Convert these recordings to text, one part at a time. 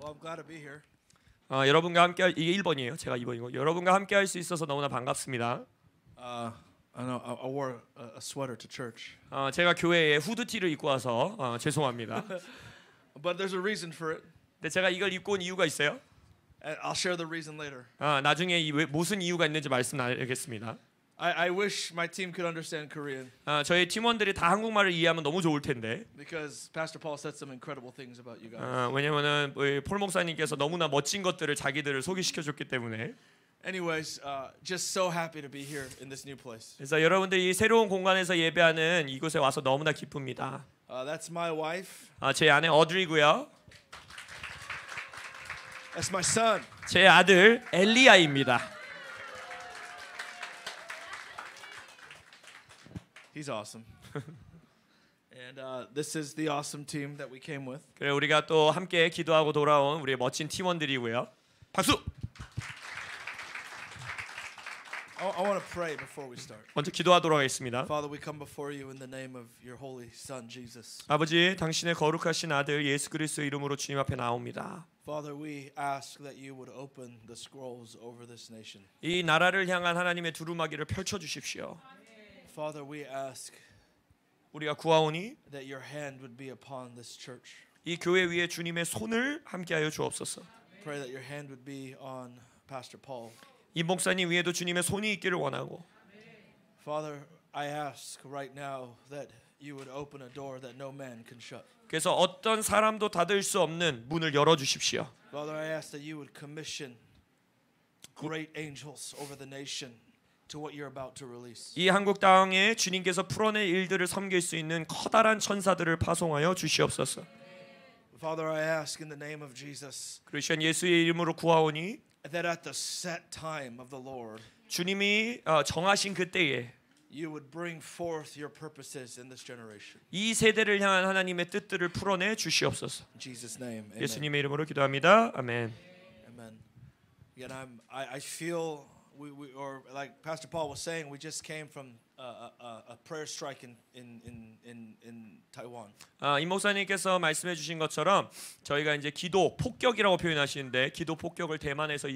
Well, I'm glad to be here. 여러분과 함께 이게 1번이에요. 제가 2번이고 여러분과 함께 할 수 있어서 너무나 반갑습니다. I know I wore a sweater to church. 제가 교회에 후드티를 입고 와서 죄송합니다. But there's a reason for it. 근데 제가 이걸 입고 온 이유가 있어요. And I'll share the reason later. 나중에 무슨 이유가 있는지 말씀드리겠습니다. I wish my team could understand Korean. 저희 팀원들이 다 한국말을 이해하면 너무 좋을 텐데. Because Pastor Paul said some incredible things about you guys. 왜냐면은 폴 목사님께서 너무나 멋진 것들을 자기들을 소개시켜 줬기 때문에. Anyways, just so happy to be here in this new place. 그래서 여러분들이 이 새로운 공간에서 예배하는 이곳에 와서 너무나 기쁩니다. That's my wife. 제 아내 어드리고요. That's my son. 제 아들 엘리야입니다. He's awesome. And this is the awesome team that we came with. 그래 우리가 또 함께 기도하고 돌아온 우리의 멋진 팀원들이고요. 박수. I want to pray before we start. 먼저 기도하도록 하겠습니다. Father, we come before you in the name of your holy son Jesus. 아버지, 당신의 거룩하신 아들 예수 그리스도의 이름으로 주님 앞에 나옵니다. Father, we ask that you would open the scrolls over this nation. 이 나라를 향한 하나님의 두루마기를 펼쳐 주십시오. Father, we ask 우리가 구하오니 that your hand would be upon this church. 이 교회 위에 주님의 손을 함께하여 주옵소서. Pray that your hand would be on Pastor Paul. 이 목사님 위에도 주님의 손이 있기를 원하고. Father, I ask right now that you would open a door that no man can shut. 그래서 어떤 사람도 닫을 수 없는 문을 열어 주십시오. Father, I ask that you would commission great angels over the nation to what you're about to release. 이 한국 땅에 주님께서 풀어낼 일들을 섬길 수 있는 커다란 천사들을 파송하여 주시옵소서. Father, I ask in the name of Jesus 그리스도인 예수의 이름으로 구하오니 that at the set time of the Lord 주님이 정하신 그때에 you would bring forth your purposes in this generation. 이 세대를 향한 하나님의 뜻들을 풀어내 주시옵소서. In Jesus' name, amen. 예수님의 이름으로 기도합니다. 아멘. Amen. Again, I feel or like Pastor Paul was saying, we just came from a prayer strike in Taiwan. 임 목사님께서 말씀해 주신 것처럼 저희가 이제 기도 폭격이라고 표현하시는데 기도 폭격을 대만에서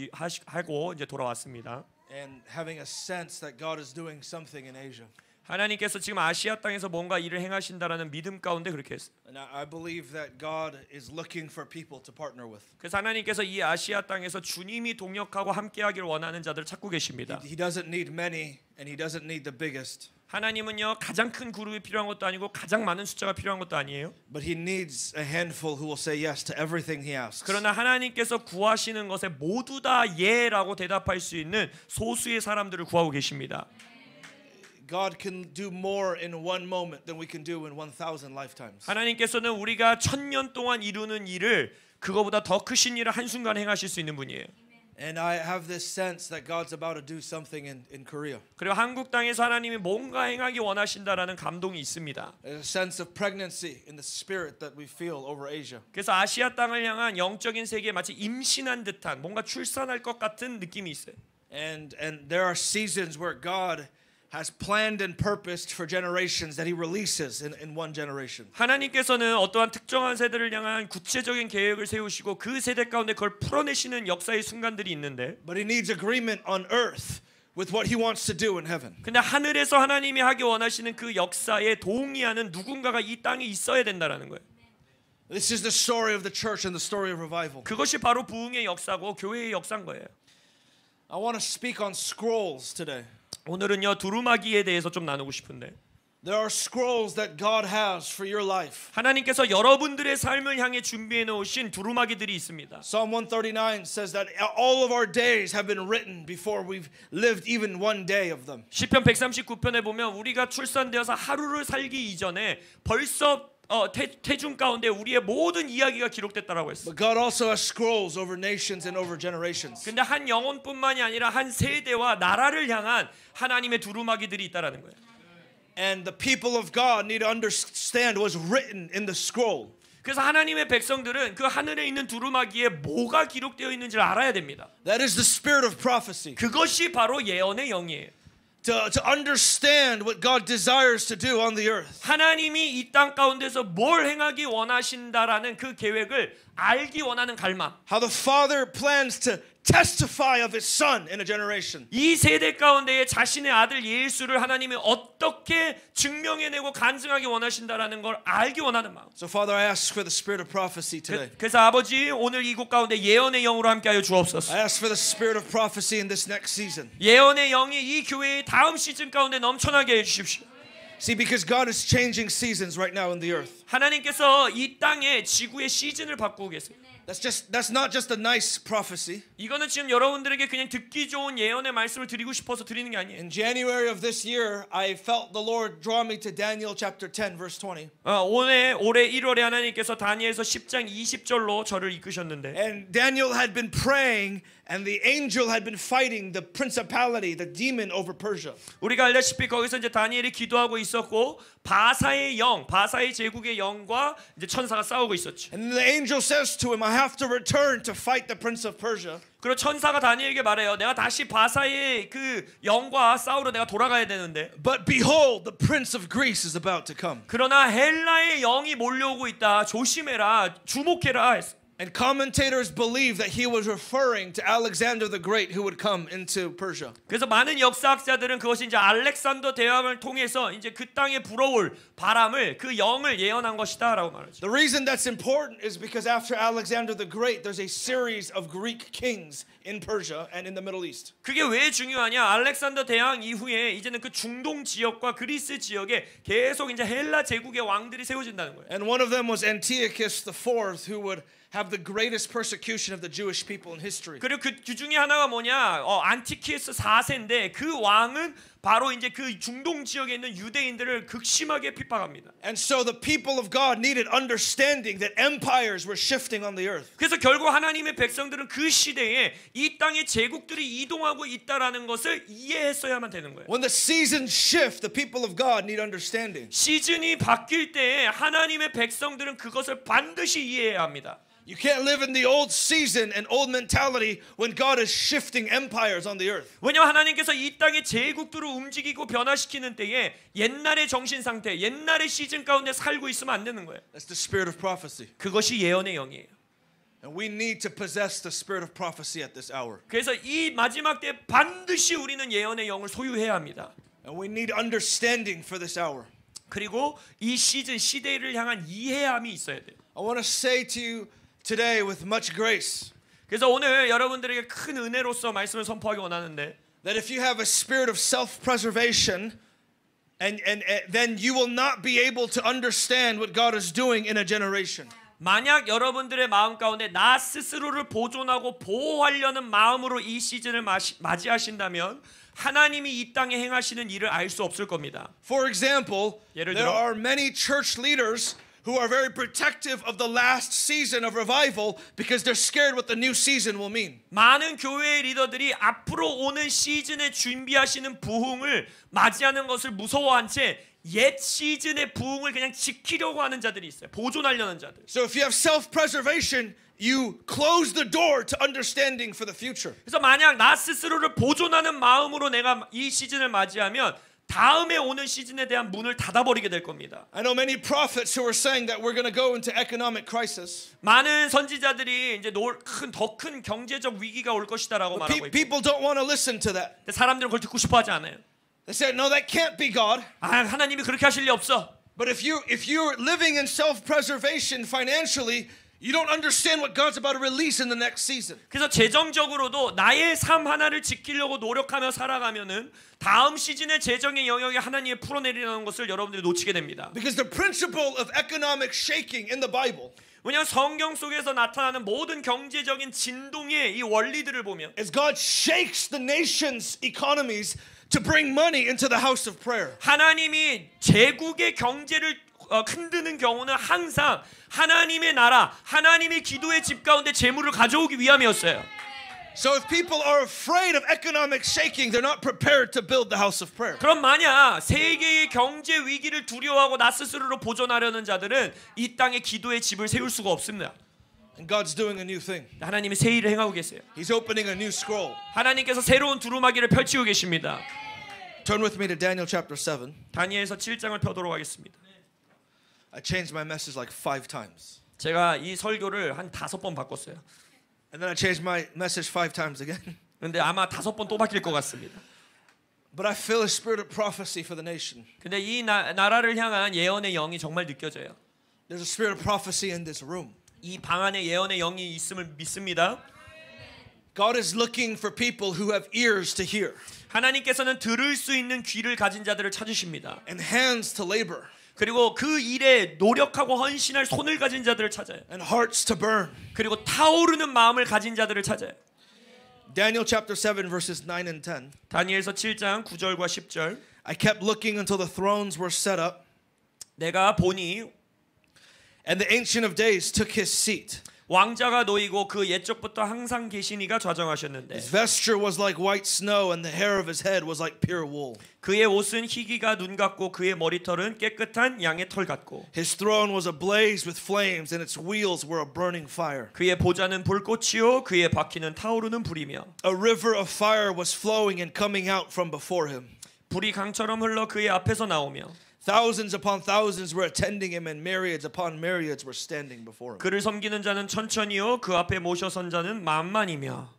하고 이제 돌아왔습니다. And having a sense that God is doing something in Asia. 하나님께서 지금 아시아 땅에서 뭔가 일을 행하신다라는 믿음 가운데 그렇게 했어요. And I believe that God is looking for people to partner with. 그래서 하나님께서 이 아시아 땅에서 주님이 동역하고 함께하기를 원하는 자들을 찾고 계십니다. He doesn't need many and he doesn't need the biggest. 하나님은요 가장 큰 그룹이 필요한 것도 아니고 가장 많은 숫자가 필요한 것도 아니에요. But he needs a handful who will say yes to everything he asks. 그러나 하나님께서 구하시는 것에 모두 다 예라고 대답할 수 있는 소수의 사람들을 구하고 계십니다. God can do more in one moment than we can do in 1,000 lifetimes. 하나님께서는 우리가 1000년 동안 이루는 일을 그거보다 더 크신 일을 한순간에 행하실 수 있는 분이에요. And I have this sense that God's about to do something in Korea. 그리고 한국 땅에서 하나님이 뭔가 행하기 원하신다라는 감동이 있습니다. There's a sense of pregnancy in the spirit that we feel over Asia. 그래서 아시아 땅을 향한 영적인 세계에 마치 임신한 듯한 뭔가 출산할 것 같은 느낌이 있어요. And there are seasons where God has planned and purposed for generations that he releases in one generation. 하나님께서는 어떠한 특정한 세대를 향한 구체적인 계획을 세우시고 그 세대 가운데 그걸 풀어내시는 역사의 순간들이 있는데 But he needs agreement on earth with what he wants to do in heaven. 근데 하늘에서 하나님이 하기 원하시는 그 역사에 동의하는 누군가가 이 땅에 있어야 된다라는 거예요. This is the story of the church and the story of revival. 그것이 바로 부흥의 역사고 교회의 역사인 거예요. I want to speak on scrolls today. 오늘은요 두루마기에 대해서 좀 나누고 싶은데 There are scrolls that God has for your life. 하나님께서 여러분들의 삶을 향해 준비해 놓으신 두루마기들이 있습니다. Psalm 139 says that all of our days have been written before we've lived even one day of them. 시편 139편에 보면 우리가 출산되어서 하루를 살기 이전에 벌써 태중 가운데 우리의 모든 이야기가 기록됐다라고 했어. But God also has scrolls over nations and over generations. 근데 한 영혼뿐만이 아니라 한 세대와 나라를 향한 하나님의 두루마기들이 있다라는 거예요. And the people of God need to understand what's written in the scroll. 그래서 하나님의 백성들은 그 하늘에 있는 두루마기에 뭐가 기록되어 있는지를 알아야 됩니다. That is the spirit of prophecy. 그것이 바로 예언의 영이에요. To understand what God desires to do on the earth. 하나님이 이 땅 가운데서 뭘 행하기 원하신다라는 그 계획을 알기 원하는 갈망. How the Father plans to testify of His Son in a generation. 이 세대 가운데에 자신의 아들 예수를 하나님이 어떻게 증명해내고 간증하기 원하신다라는 걸 알기 원하는 마음. So Father, I ask for the spirit of prophecy today. 그래서 아버지 오늘 이곳 가운데 예언의 영으로 함께하여 주옵소서. I ask for the spirit of prophecy in this next season. 예언의 영이 이 교회의 다음 시즌 가운데 넘쳐나게 해주십시오. See, because God is changing seasons right now in the earth. 하나님께서 이 땅에 지구의 시즌을 바꾸고 계세요. That's not just a nice prophecy. 이거는 지금 여러분들에게 그냥 듣기 좋은 예언의 말씀을 드리고 싶어서 드리는 게 아니에요. In January of this year, I felt the Lord draw me to Daniel chapter 10 verse 20. 올해 1월에 하나님께서 다니엘서 10장 20절로 저를 이끄셨는데 And Daniel had been praying and the angel had been fighting the principality, the demon over Persia. 우리가 알다시피 거기서 이제 다니엘이 기도하고 있었고 바사의 영, 바사의 제국의 영과 이제 천사가 싸우고 있었죠. And the angel says to him, I have to return to fight the prince of Persia. 그리고 천사가 다니엘에게 말해요. 내가 다시 바사의 그 영과 싸우러 내가 돌아가야 되는데. But behold, the prince of Greece is about to come. 그러나 헬라의 영이 몰려오고 있다. 조심해라. 주목해라 했어. And commentators believe that he was referring to Alexander the Great who would come into Persia. 그래서 많은 역사학자들은 그것이 이제 알렉산더 대왕을 통해서 이제 그 땅에 불어올 바람을 그 영을 예언한 것이다라고 말하죠. The reason that's important is because after Alexander the Great, there's a series of Greek kings in Persia and in the Middle East. 그게 왜 중요하냐? 알렉산더 대왕 이후에 이제는 그 중동 지역과 그리스 지역에 계속 이제 헬라 제국의 왕들이 세워진다는 거예요. And one of them was Antiochus IV, who would have the greatest persecution of the Jewish people in history. 그리고 그 중에 하나가 뭐냐? 안티키우스 4세인데 그 왕은 바로 이제 그 중동 지역에 있는 유대인들을 극심하게 핍박합니다. And so the people of God needed understanding that empires were shifting on the earth. 그래서 결국 하나님의 백성들은 그 시대에 이 땅의 제국들이 이동하고 있다라는 것을 이해했어야만 되는 거예요. When the seasons shift, the people of God need understanding. 시즌이 바뀔 때에 하나님의 백성들은 그것을 반드시 이해해야 합니다. You can't live in the old season and old mentality when God is shifting empires on the earth. 왜냐하면 하나님께서 이 땅의 제국들을 움직이고 변화시키는 때에 옛날의 정신 상태, 옛날의 시즌 가운데 살고 있으면 안 되는 거예요. That's the spirit of prophecy. 그것이 예언의 영이에요. And we need to possess the spirit of prophecy at this hour. 그래서 이 마지막 때 반드시 우리는 예언의 영을 소유해야 합니다. And we need understanding for this hour. 그리고 이 시즌 시대를 향한 이해함이 있어야 돼요. I want to say to you today with much grace 그래서 오늘 여러분들에게 큰 은혜로서 말씀을 선포하기 원하는데 that if you have a spirit of self-preservation and then you will not be able to understand what God is doing in a generation. 만약 여러분들의 마음 가운데 나 스스로를 보존하고 보호하려는 마음으로 이 시즌을 맞이하신다면 하나님이 이 땅에 행하시는 일을 알 수 없을 겁니다. For example, 예를 there 들어 are many church leaders who are very protective of the last season of revival because they're scared what the new season will mean. 많은 교회의 리더들이 앞으로 오는 시즌에 준비하시는 부흥을 맞이하는 것을 무서워한 채 옛 시즌의 부흥을 그냥 지키려고 하는 자들이 있어요. 보존하려는 자들. So if you have self-preservation, you close the door to understanding for the future. 그래서 만약 나 스스로를 보존하는 마음으로 내가 이 시즌을 맞이하면 다음에 오는 시즌에 대한 문을 닫아버리게 될 겁니다. I know many prophets who are saying that we're going to go into economic crisis. 많은 선지자들이 이제 더 큰 경제적 위기가 올 것이다라고 말하고 있고 People don't want to listen to that. 근데 사람들은 그걸 듣고 싶어하지 않아요. They say, no, that can't be God. 하나님이 그렇게 하실 리 없어. But if you're living in self-preservation financially, you don't understand what God's about to release in the next season. 그래서 재정적으로도 나의 삶 하나를 지키려고 노력하며 살아가면은 다음 시즌의 재정의 영역에 하나님이 풀어내리는 것을 여러분들이 놓치게 됩니다. Because the principle of economic shaking in the Bible 왜냐하면 성경 속에서 나타나는 모든 경제적인 진동의 이 원리들을 보면 is God shakes the nation's economies to bring money into the house of prayer. 하나님이 제국의 경제를 흔드는 경우는 항상 하나님의 나라, 하나님의 기도의 집 가운데 재물을 가져오기 위함이었어요. So if people are afraid of economic shaking, they're not prepared to build the house of prayer. 그럼 만약 세계의 경제 위기를 두려워하고 나 스스로를 보존하려는 자들은 이 땅에 기도의 집을 세울 수가 없습니다. And God's doing a new thing. 하나님이 새 일을 행하고 계세요. He's opening a new scroll. 하나님께서 새로운 두루마기를 펼치고 계십니다. Turn with me to Daniel chapter 7. 다니엘서 7장을 펴도록 하겠습니다. I changed my message like 5 times. 제가 이 설교를 한 5번 바꿨어요. And then I changed my message 5 times again. 근데 아마 5번 또 바뀔 것 같습니다. But I feel a spirit of prophecy for the nation. 근데 이 나라를 향한 예언의 영이 정말 느껴져요. There's a spirit of prophecy in this room. 이 방 안에 예언의 영이 있음을 믿습니다. God is looking for people who have ears to hear 하나님께서는 들을 수 있는 귀를 가진 자들을 찾으십니다. and hands to labor 그리고 그 일에 노력하고 헌신할 손을 가진 자들을 찾아요. and hearts to burn. 그리고 타오르는 마음을 가진 자들을 찾아요. Daniel chapter 7 verses 9 and 10. 다니엘서 7장 9절과 10절. I kept looking until the thrones were set up 내가 보니 and the Ancient of Days took his seat. 왕자가 놓이고 그 옛적부터 항상 계시니가 좌정하셨는데 His vesture was like white snow and the hair of his head was like pure wool. 그의 옷은 희기가 눈 같고 그의 머리털은 깨끗한 양의 털 같고 His throne was ablaze with flames and its wheels were a burning fire. 그의 보좌는 불꽃이요 그의 바퀴는 타오르는 불이며 A river of fire was flowing and coming out from before him. 불이 강처럼 흘러 그의 앞에서 나오며 Thousands upon thousands were attending him and myriads upon myriads were standing before him. 그를 섬기는 자는 천천히요 그 앞에 모셔 선 자는 만만이며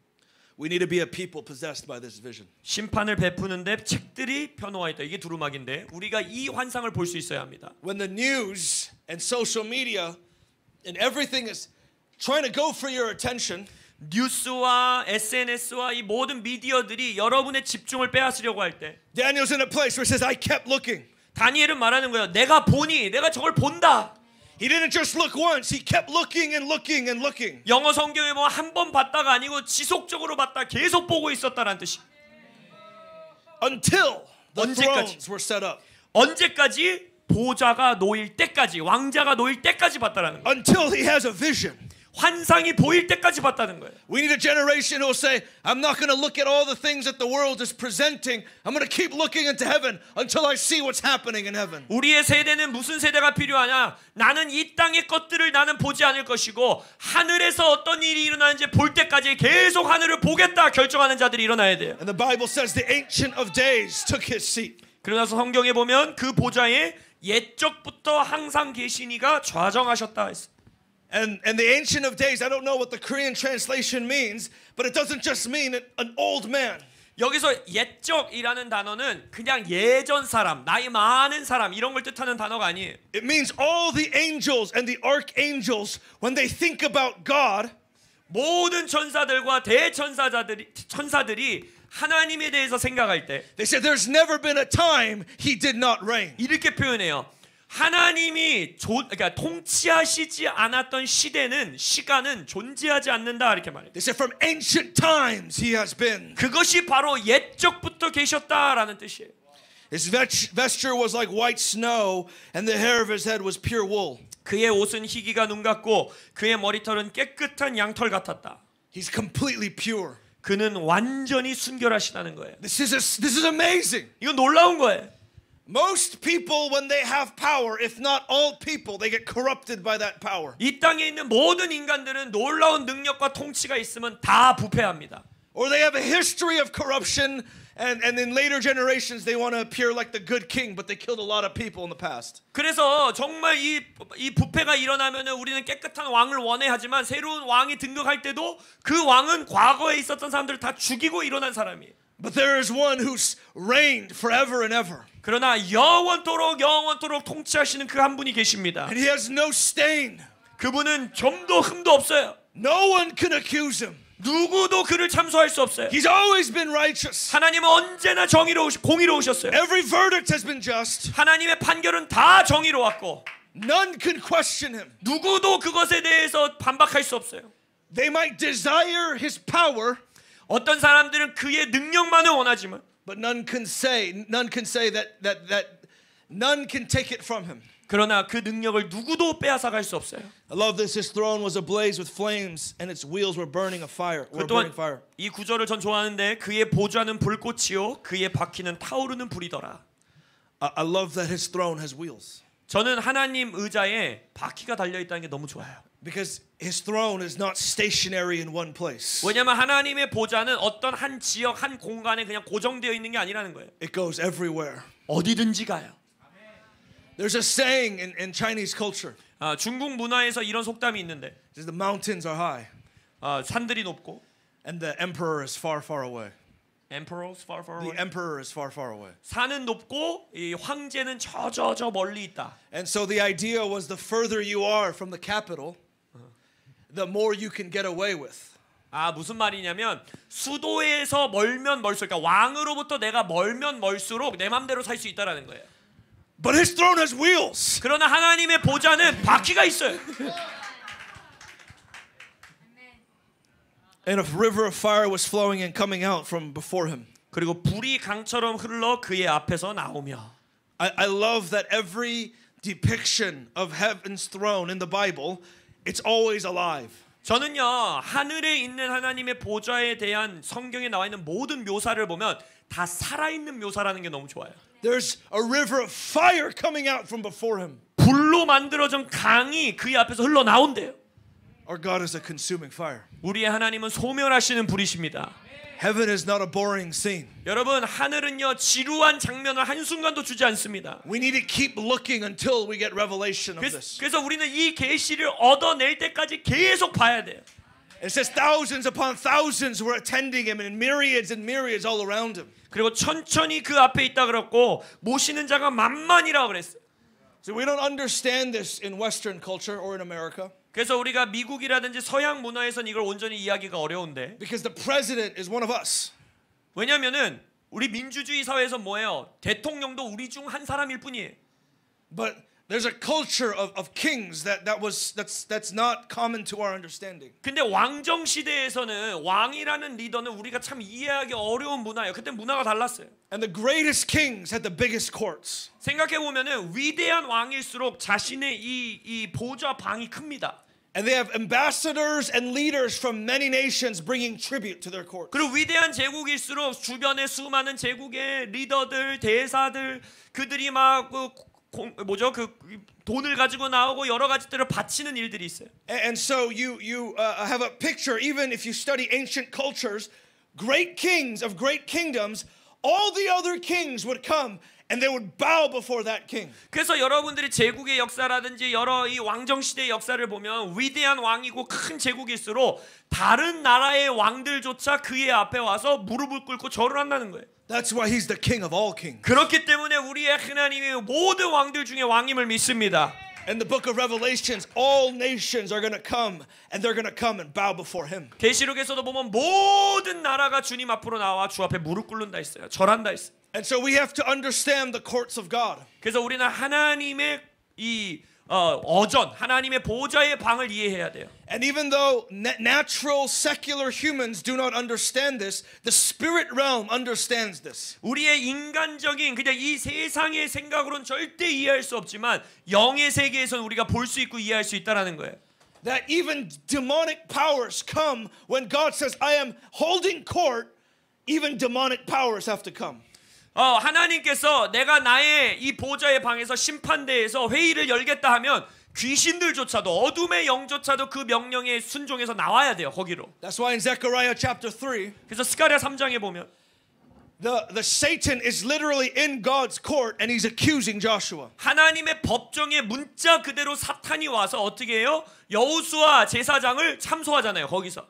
We need to be a people possessed by this vision. 심판을 베푸는데 책들이 펴놓아 있다. 이게 두루마기인데 우리가 이 환상을 볼 수 있어야 합니다. When the news and social media and everything is trying to go for your attention, 뉴스와 SNS와 이 모든 미디어들이 여러분의 집중을 빼앗으려고 할 때 Daniel's in a place where he says, I kept looking. 다니엘은 말하는 거예요. 내가 보니 내가 저걸 본다. He didn't just look once, he kept looking and looking and looking. 영어 성경에 보면 한 번 봤다가 아니고 지속적으로 봤다. 계속 보고 있었다라는 뜻이. Until the 언제까지? thrones were set up. 언제까지? 보좌가 놓일 때까지, 왕자가 놓일 때까지 봤다라는 거예요. Until he has a vision. 환상이 보일 때까지 봤다는 거예요. We need a generation who will say, I'm not going to look at all the things that the world is presenting. I'm going to keep looking into heaven until I see what's happening in heaven. 우리의 세대는 무슨 세대가 필요하냐? 나는 이 땅의 것들을 나는 보지 않을 것이고 하늘에서 어떤 일이 일어나는지 볼 때까지 계속 하늘을 보겠다 결정하는 자들이 일어나야 돼요. And the Bible says the Ancient of Days took his seat. 그러나서 성경에 보면 그 보좌에 옛적부터 항상 계시니가 좌정하셨다 했어. And the Ancient of Days, I don't know what the Korean translation means, but it doesn't just mean an old man. 여기서 옛적이라는 단어는 그냥 예전 사람, 나이 많은 사람 이런 걸 뜻하는 단어가 아니에요. It means all the angels and the archangels, when they think about God, 모든 천사들과 천사들이 하나님에 대해서 생각할 때 they said there's never been a time he did not reign. 이렇게 표현해요. 하나님이 그러니까 통치하시지 않았던 시간은 존재하지 않는다 이렇게 말해요. They said from ancient times he has been. 그것이 바로 옛적부터 계셨다라는 뜻이에요. His vesture was like white snow and the hair of his head was pure wool. 그의 옷은 희기가 눈 같고 그의 머리털은 깨끗한 양털 같았다. He's completely pure. 그는 완전히 순결하시다는 거예요. This is amazing. 이건 놀라운 거예요. Most people, when they have power, if not all people, they get corrupted by that power. 이 땅에 있는 모든 인간들은 놀라운 능력과 통치가 있으면 다 부패합니다. Or they have a history of corruption, and in later generations they want to appear like the good king, but they killed a lot of people in the past. 그래서 정말 이 부패가 일어나면은 우리는 깨끗한 왕을 원해하지만 새로운 왕이 등극할 때도 그 왕은 과거에 있었던 사람들을 다 죽이고 일어난 사람이에요. But there is one who's reigned forever and ever. 그러나 영원토록 통치하시는 그 한 분이 계십니다. And he has no stain. 그분은 점도 흠도 없어요. No one can accuse him. 누구도 그를 참소할 수 없어요. He's always been righteous. 하나님은 언제나 공의로우셨어요. Every verdict has been just. 하나님의 판결은 다 정의로웠고 None can question him. 누구도 그것에 대해서 반박할 수 없어요. They might desire his power. 어떤 사람들은 그의 능력만을 원하지만 But none can say that none can take it from him. 그러나 그 능력을 누구도 빼앗아갈 수 없어요. I love this. His throne was ablaze with flames, and its wheels were burning fire. 또한 이 구절을 전 좋아하는데 그의 보좌는 불꽃이요 그의 바퀴는 타오르는 불이더라. I love that his throne has wheels. 저는 하나님 의자에 바퀴가 달려 있다는 게 너무 좋아요. Because his throne is not stationary in one place. 왜냐하면 하나님의 보좌는 어떤 한 지역, 한 공간에 그냥 고정되어 있는 게 아니라는 거예요. It goes everywhere. 어디든지 가요. There's a saying in Chinese culture. 중국 문화에서 이런 속담이 있는데 The mountains are high 산들이 높고 and the emperor is far, far away. Emperors far far The away. emperor is far, far away. 산은 높고 이 황제는 저 멀리 있다. And so the idea was the further you are from the capital, the more you can get away with. 무슨 말이냐면 수도에서 멀면 멀수록 그러니까 왕으로부터 내가 멀면 멀수록 내 맘대로 살 수 있다라는 거예요. But his throne has wheels. 그러나 하나님의 보좌는 바퀴가 있어요. And a river of fire was flowing and coming out from before him. 그리고 불이 강처럼 흘러 그의 앞에서 나오며. I love that every depiction of heaven's throne in the Bible, it's always alive. 저는요 하늘에 있는 하나님의 보좌에 대한 성경에 나와 있는 모든 묘사를 보면 다 살아있는 묘사라는 게 너무 좋아요. There's a river of fire coming out from before him. 불로 만들어진 강이 그의 앞에서 흘러 나온대요. Our God is a consuming fire. 우리의 하나님은 소멸하시는 불이십니다. Heaven is not a boring scene. 여러분 하늘은요 지루한 장면을 한순간도 주지 않습니다. We need to keep looking until we get revelation of this. 그래서 우리는 이 계시를 얻어낼 때까지 계속 봐야 돼요. It says thousands upon thousands were attending him and myriads all around him. 그리고 천천히 그 앞에 있다 그랬고 모시는 자가 만만이라고 그랬어요. So we don't understand this in Western culture or in America. 그래서 우리가 미국이라든지 서양 문화에서는 이걸 온전히 이해하기가 어려운데 Because the president is one of us. 왜냐면은 우리 민주주의 사회에서 뭐예요? 대통령도 우리 중 한 사람일 뿐이에요. But there's a culture of kings that's not common to our understanding. 근데 왕정 시대에서는 왕이라는 리더는 우리가 참 이해하기 어려운 문화예요. 그때 문화가 달랐어요. And the greatest kings had the biggest courts. 생각해 보면은 위대한 왕일수록 자신의 이 보좌 방이 큽니다. And they have ambassadors and leaders from many nations bringing tribute to their court. 그리고 위대한 제국일수록 주변에 수많은 제국의 리더들, 대사들 그들이 막 그 돈을 가지고 나오고 여러 가지들을 바치는 일들이 있어요. And so you have a picture. Even if you study ancient cultures, great kings of great kingdoms, all the other kings would come. And they would bow before that king. 그래서 여러분들이 제국의 역사라든지 여러 이 왕정 시대의 역사를 보면 위대한 왕이고 큰 제국일수록 다른 나라의 왕들조차 그의 앞에 와서 무릎을 꿇고 절을 한다는 거예요. That's why he's the king of all kings. 그렇기 때문에 우리의 하나님이 모든 왕들 중에 왕임을 믿습니다. In the book of Revelations, all nations are going to come and they're going to come and bow before him. 계시록에서도 보면 모든 나라가 주님 앞으로 나와 주 앞에 무릎 꿇는다 했어요. 절한다 했어요. And so we have to understand the courts of God. 그래서 우리는 하나님의 이 어전, 하나님의 보좌의 방을 이해해야 돼요. And even though natural secular humans do not understand this, the spirit realm understands this. 우리의 인간적인 그냥 이 세상의 생각으로는 절대 이해할 수 없지만 영의 세계에서는 우리가 볼 수 있고 이해할 수 있다라는 거예요. That even demonic powers come when God says, I am holding court, even demonic powers have to come. 하나님께서 내가 나의 이 보좌의 방에서 심판대에서 회의를 열겠다 하면 귀신들조차도 어둠의 영조차도 그 명령에 순종해서 나와야 돼요. 거기로. That's why in Zechariah chapter 3, 그래서 스가랴 3장에 보면 the Satan is literally in God's court and he's accusing Joshua. 하나님의 법정에 문자 그대로 사탄이 와서 어떻게 해요? 여호수아 제사장을 참소하잖아요. 거기서.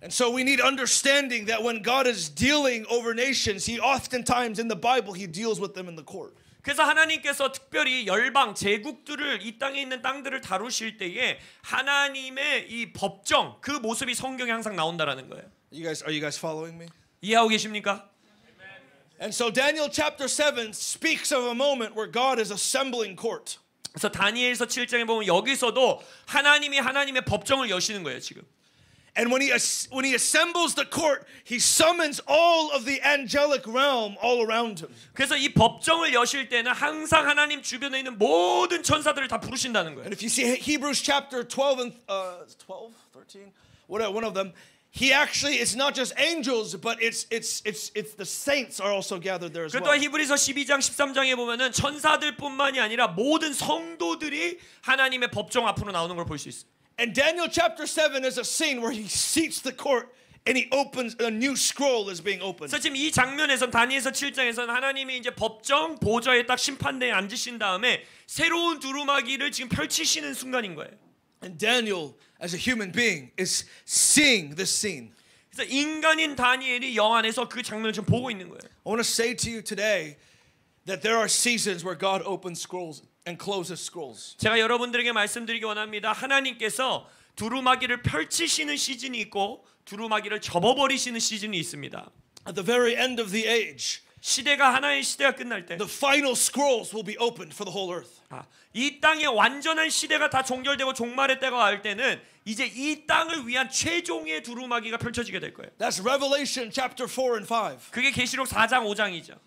And so we need understanding that when God is dealing over nations, he oftentimes in the Bible, he deals with them in the court. 그래서 하나님께서 특별히 열방 제국들을 이 땅에 있는 땅들을 다루실 때에 하나님의 이 법정 그 모습이 성경에 항상 나온다라는 거예요. Are you guys following me? 이해하고 계십니까? And so Daniel chapter 7 speaks of a moment where God is assembling court. 그래서 다니엘서 7장에 보면 여기서도 하나님이 하나님의 법정을 여시는 거예요, 지금. And when he assembles the court, he summons all of the angelic realm all around him. 그래서 이 법정을 여실 때는 항상 하나님 주변에 있는 모든 천사들을 다 부르신다는 거예요. And if you see Hebrews chapter 12 and 12, 13, whatever, one of them, he actually it's not just angels, but it's the saints are also gathered there as well. 그또 히브리서 12장 13장에 보면은 천사들뿐만이 아니라 모든 성도들이 하나님의 법정 앞으로 나오는 걸 볼 수 있어요. And Daniel chapter 7 is a scene where he seats the court and he opens a new scroll is being opened. 그래서 지금 이 장면에선 다니엘서 7장에서는 하나님이 이제 법정 보좌에 딱 심판대에 앉으신 다음에 새로운 두루마기를 지금 펼치시는 순간인 거예요. And Daniel, as a human being, is seeing this scene. 그래서 인간인 다니엘이 영 안에서 그 장면을 지금 보고 있는 거예요. I want to say to you today that there are seasons where God opens scrolls and closes scrolls. 제가 여러분들에게 말씀드리기 원합니다. 하나님께서 두루마기를 펼치시는 시즌이 있고 두루마기를 접어버리시는 시즌이 있습니다. At the very end of the age, 시대가 하나의 시대가 끝날 때 the final scrolls will be opened for the whole earth. 이 땅의 완전한 시대가 다 종결되고 종말의 때가 갈 때는 이제 이 땅을 위한 최종의 두루마기가 펼쳐지게 될 거예요. That's Revelation chapter 4 and 5. 그게 계시록 4장 5장이죠.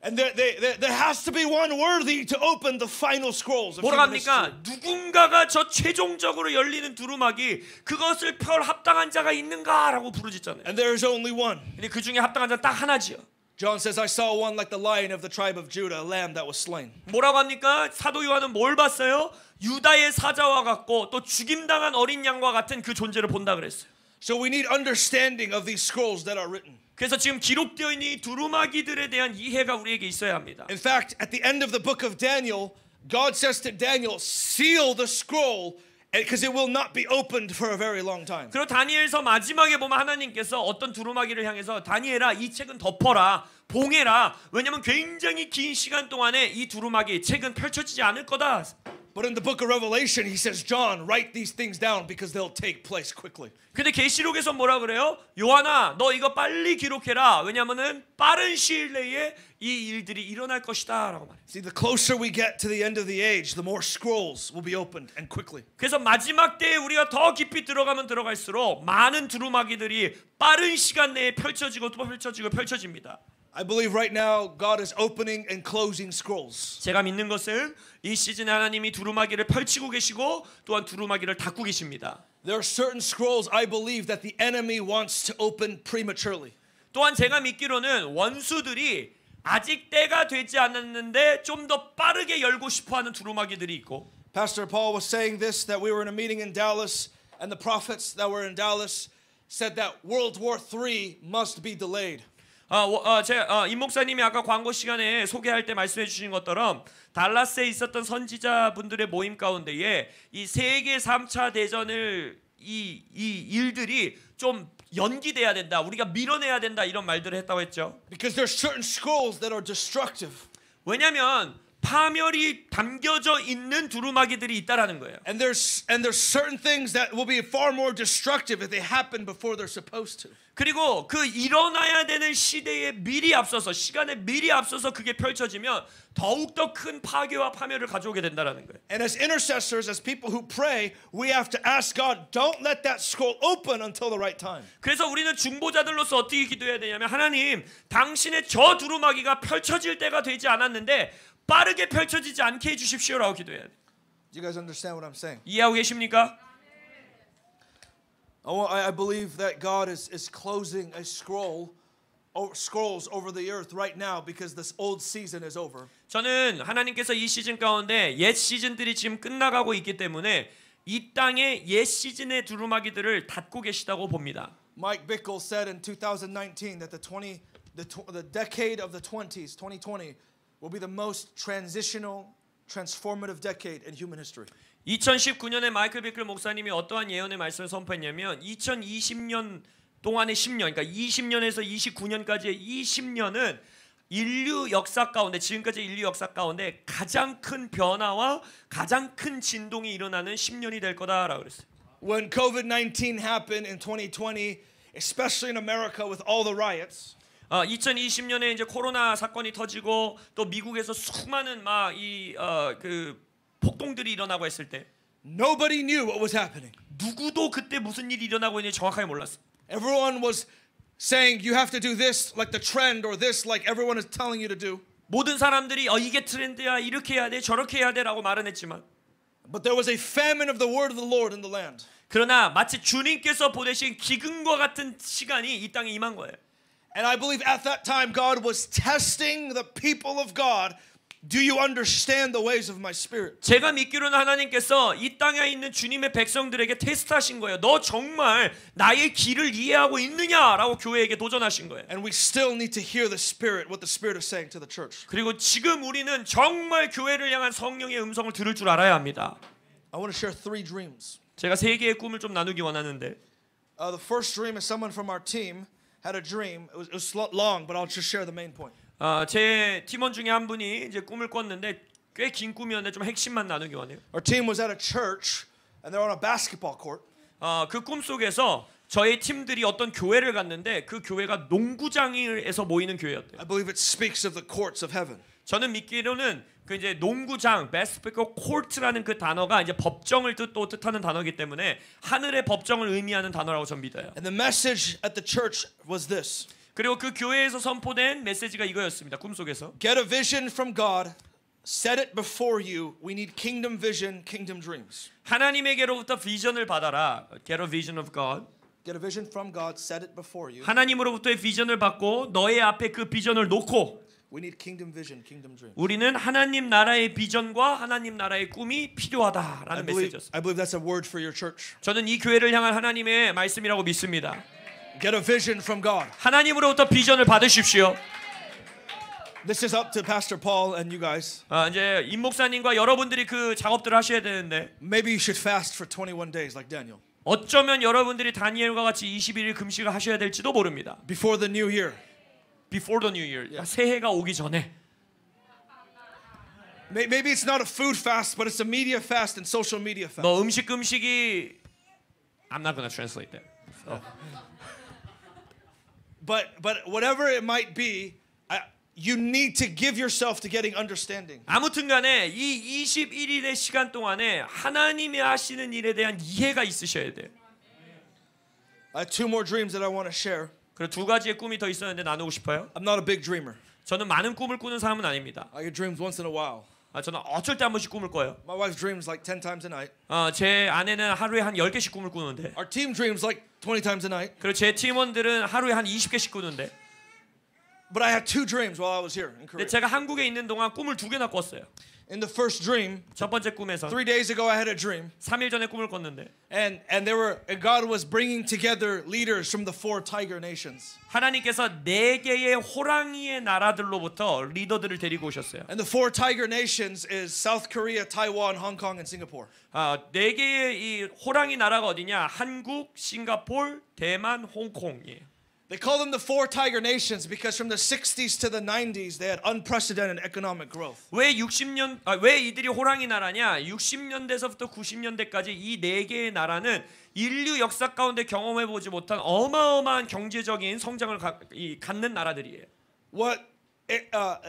And there has to be one worthy to open the final scrolls of 뭐라 human history. 합니까? 누군가가 저 최종적으로 열리는 두루마기 그것을 펼 합당한 자가 있는가라고 부르짖잖아요. And there is only one. 근데 그 중에 합당한 자 딱 하나지요. John says, I saw one like the lion of the tribe of Judah, a lamb that was slain. 뭐라고 합니까? 사도 요한은 뭘 봤어요? 유다의 사자와 같고 또 죽임당한 어린 양과 같은 그 존재를 본다 그랬어요. So we need understanding of these scrolls that are written. 그래서 지금 기록되어 있는 이 두루마기들에 대한 이해가 우리에게 있어야 합니다. In fact, at the end of the book of Daniel, God says to Daniel, seal the scroll because it will not be opened for a very long time. 그리고 다니엘서 마지막에 보면 하나님께서 어떤 두루마기를 향해서 다니엘아 이 책은 덮어라 봉해라 왜냐하면 굉장히 긴 시간 동안에 이 두루마기 책은 펼쳐지지 않을 거다. But in the book of Revelation, he says, John, write these things down because they'll take place quickly. 근데 계시록에서 뭐라 그래요? 요한아 너 이거 빨리 기록해라 왜냐하면은 빠른 시일 내에 이 일들이 일어날 것이다라고 말해요. See, the closer we get to the end of the age, the more scrolls will be opened and quickly. 그래서 마지막 때에 우리가 더 깊이 들어가면 들어갈수록 많은 두루마기들이 빠른 시간 내에 펼쳐지고 또 펼쳐지고 펼쳐집니다. I believe right now God is opening and closing scrolls. 제가 믿는 것은 이 시즌에 하나님이 두루마기를 펼치고 계시고 또한 두루마기를 닫고 계십니다. There are certain scrolls I believe that the enemy wants to open prematurely. 또한 제가 믿기로는 원수들이 아직 때가 되지 않았는데 좀 더 빠르게 열고 싶어하는 두루마기들이 있고. Pastor Paul was saying this that we were in a meeting in Dallas and the prophets that were in Dallas said that World War III must be delayed. 임 목사님이 아까 광고 시간에 소개할 때 말씀해 주신 것처럼 달라스에 있었던 선지자분들의 모임 가운데에 이 세계 3차 대전을 이 일들이 좀 연기돼야 된다. 우리가 밀어내야 된다. 이런 말들을 했다고 했죠. Because there's certain scrolls that are destructive. 왜냐하면 파멸이 담겨져 있는 두루마기들이 있다라는 거예요. And there's certain things that will be far more destructive if they happen before they're supposed to. 그리고 그 일어나야 되는 시대에 미리 앞서서 시간에 미리 앞서서 그게 펼쳐지면 더욱더 큰 파괴와 파멸을 가져오게 된다라는 거예요. And as intercessors, as people who pray, we have to ask God, don't let that scroll open until the right time. 그래서 우리는 중보자들로서 어떻게 기도해야 되냐면 하나님, 당신의 저 두루마기가 펼쳐질 때가 되지 않았는데 빠르게 펼쳐지지 않게 해주십시오라고 기도해야 돼. Do you guys understand what I'm saying? 이해하고 계십니까? I believe that God is closing a scrolls over the earth right now because this old season is over. 저는 하나님께서 이 시즌 가운데 옛 시즌들이 지금 끝나가고 있기 때문에 이 땅의 옛 시즌의 두루마기들을 닫고 계시다고 봅니다. Mike Bickle said in 2019 that the decade of the 20s, 2020, will be the most transitional, transformative decade in human history. 2019년에 마이클 비클 목사님이 어떠한 예언의 말씀을 선포했냐면 2020년 동안의 10년, 그러니까 20년에서 29년까지의 이 10년은 인류 역사 가운데 지금까지 인류 역사 가운데 가장 큰 변화와 가장 큰 진동이 일어나는 10년이 될 거다라고 그랬어요. When COVID-19 happened in 2020, especially in America with all the riots, 2020년에 이제 코로나 사건이 터지고 또 미국에서 수많은 그 폭동들이 일어나고 했을 때 nobody knew what was happening. 누구도 그때 무슨 일이 일어나고 있는지 정확하게 몰랐어요. Everyone was saying you have to do this like the trend or this like everyone is telling you to do. 모든 사람들이 이게 트렌드야 이렇게 해야 돼 저렇게 해야 돼라고 말은 했지만 But there was a famine of the word of the Lord in the land. 그러나 마치 주님께서 보내신 기근과 같은 시간이 이 땅에 임한 거예요. And I believe at that time God was testing the people of God Do you understand the ways of my spirit? 제가 믿기로는 하나님께서 이 땅에 있는 주님의 백성들에게 테스트하신 거예요. 너 정말 나의 길을 이해하고 있느냐라고 교회에게 도전하신 거예요. And we still need to hear the Spirit, what the Spirit is saying to the church. 그리고 지금 우리는 정말 교회를 향한 성령의 음성을 들을 줄 알아야 합니다. I want to share 3 dreams. 제가 3개의 꿈을 좀 나누기 원하는데 The first dream is someone from our team had a dream. It was long, but I'll just share the main point. 제 팀원 중에 한 분이 이제 꿈을 꿨는데 꽤 긴 꿈이었는데 좀 핵심만 나누기 원해요. Our team was at a church and they're on a basketball court. 그 꿈 속에서 저희 팀들이 어떤 교회를 갔는데 그 교회가 농구장에서 모이는 교회였대요. I believe it speaks of the courts of heaven. 저는 믿기로는 그 이제 농구장, basketball court라는 그 단어가 이제 법정을 또 뜻하는 단어이기 때문에 하늘의 법정을 의미하는 단어라고 전 믿어요. And the message at the church was this. 그리고 그 교회에서 선포된 메시지가 이거였습니다. 꿈속에서. Get a vision from God. Set it before you. We need kingdom vision, kingdom dreams. 하나님에게로부터 비전을 받아라. Get a vision of God. Get a vision from God. Set it before you. 하나님으로부터의 비전을 받고 너의 앞에 그 비전을 놓고 We need kingdom vision, kingdom dreams. 우리는 하나님 나라의 비전과 하나님 나라의 꿈이 필요하다라는 메시지였습니다. I believe that's a word for your church. 저는 이 교회를 향한 하나님의 말씀이라고 믿습니다. Get a vision from God. 하나님으로부터 비전을 받으십시오. This is up to Pastor Paul and you guys. 이제 임 목사님과 여러분들이 그 작업들을 하셔야 되는데 Maybe you should fast for 21 days like Daniel. 어쩌면 여러분들이 다니엘과 같이 21일 금식을 하셔야 될지도 모릅니다. Before the new year. Before the new year. 새해가 오기 전에. Maybe it's not a food fast, but it's a media fast and social media fast. 너 음식 금식이 I'm not gonna translate that. So. But whatever it might be, you need to give yourself to getting understanding. 아무튼간에 이 21일의 시간 동안에 하나님이 하시는 일에 대한 이해가 있으셔야 돼요. I have 2 more dreams that I want to share. 그리고 2가지의 꿈이 더 있었는데 나누고 싶어요. I'm not a big dreamer. 저는 많은 꿈을 꾸는 사람은 아닙니다. I get dreams once in a while. 저는 어쩔 때 한 번씩 꿈을 꿔요. My wife dreams like 10 times a night. 제 아내는 하루에 한 10개씩 꿈을 꾸는데. Our team dreams like 20 times a night. 그리고 제 팀원들은 하루에 한 20개씩 꾸는데. But I had 2 dreams while I was here in 근데 Korea. 제가 한국에 있는 동안 꿈을 2개나 꿨어요. In the first dream, 첫 번째 꿈에서 3 days ago I had a dream. 3일 전에 꿈을 꿨는데 And God was bringing together leaders from the 4 tiger nations. 하나님께서 4개의 호랑이의 나라들로부터 리더들을 데리고 오셨어요. And the 4 tiger nations is South Korea, Taiwan, Hong Kong, and Singapore. 4개의 이 호랑이 나라가 어디냐? 한국, 싱가포르, 대만, 홍콩이에요. They call them the 4 tiger nations because from the 60s to the 90s they had unprecedented economic growth. 왜 이들이 호랑이 나라냐? 60년대에서부터 90년대까지 이 4개의 나라는 인류 역사 가운데 경험해 보지 못한 어마어마한 경제적인 성장을 갖는 나라들이에요. What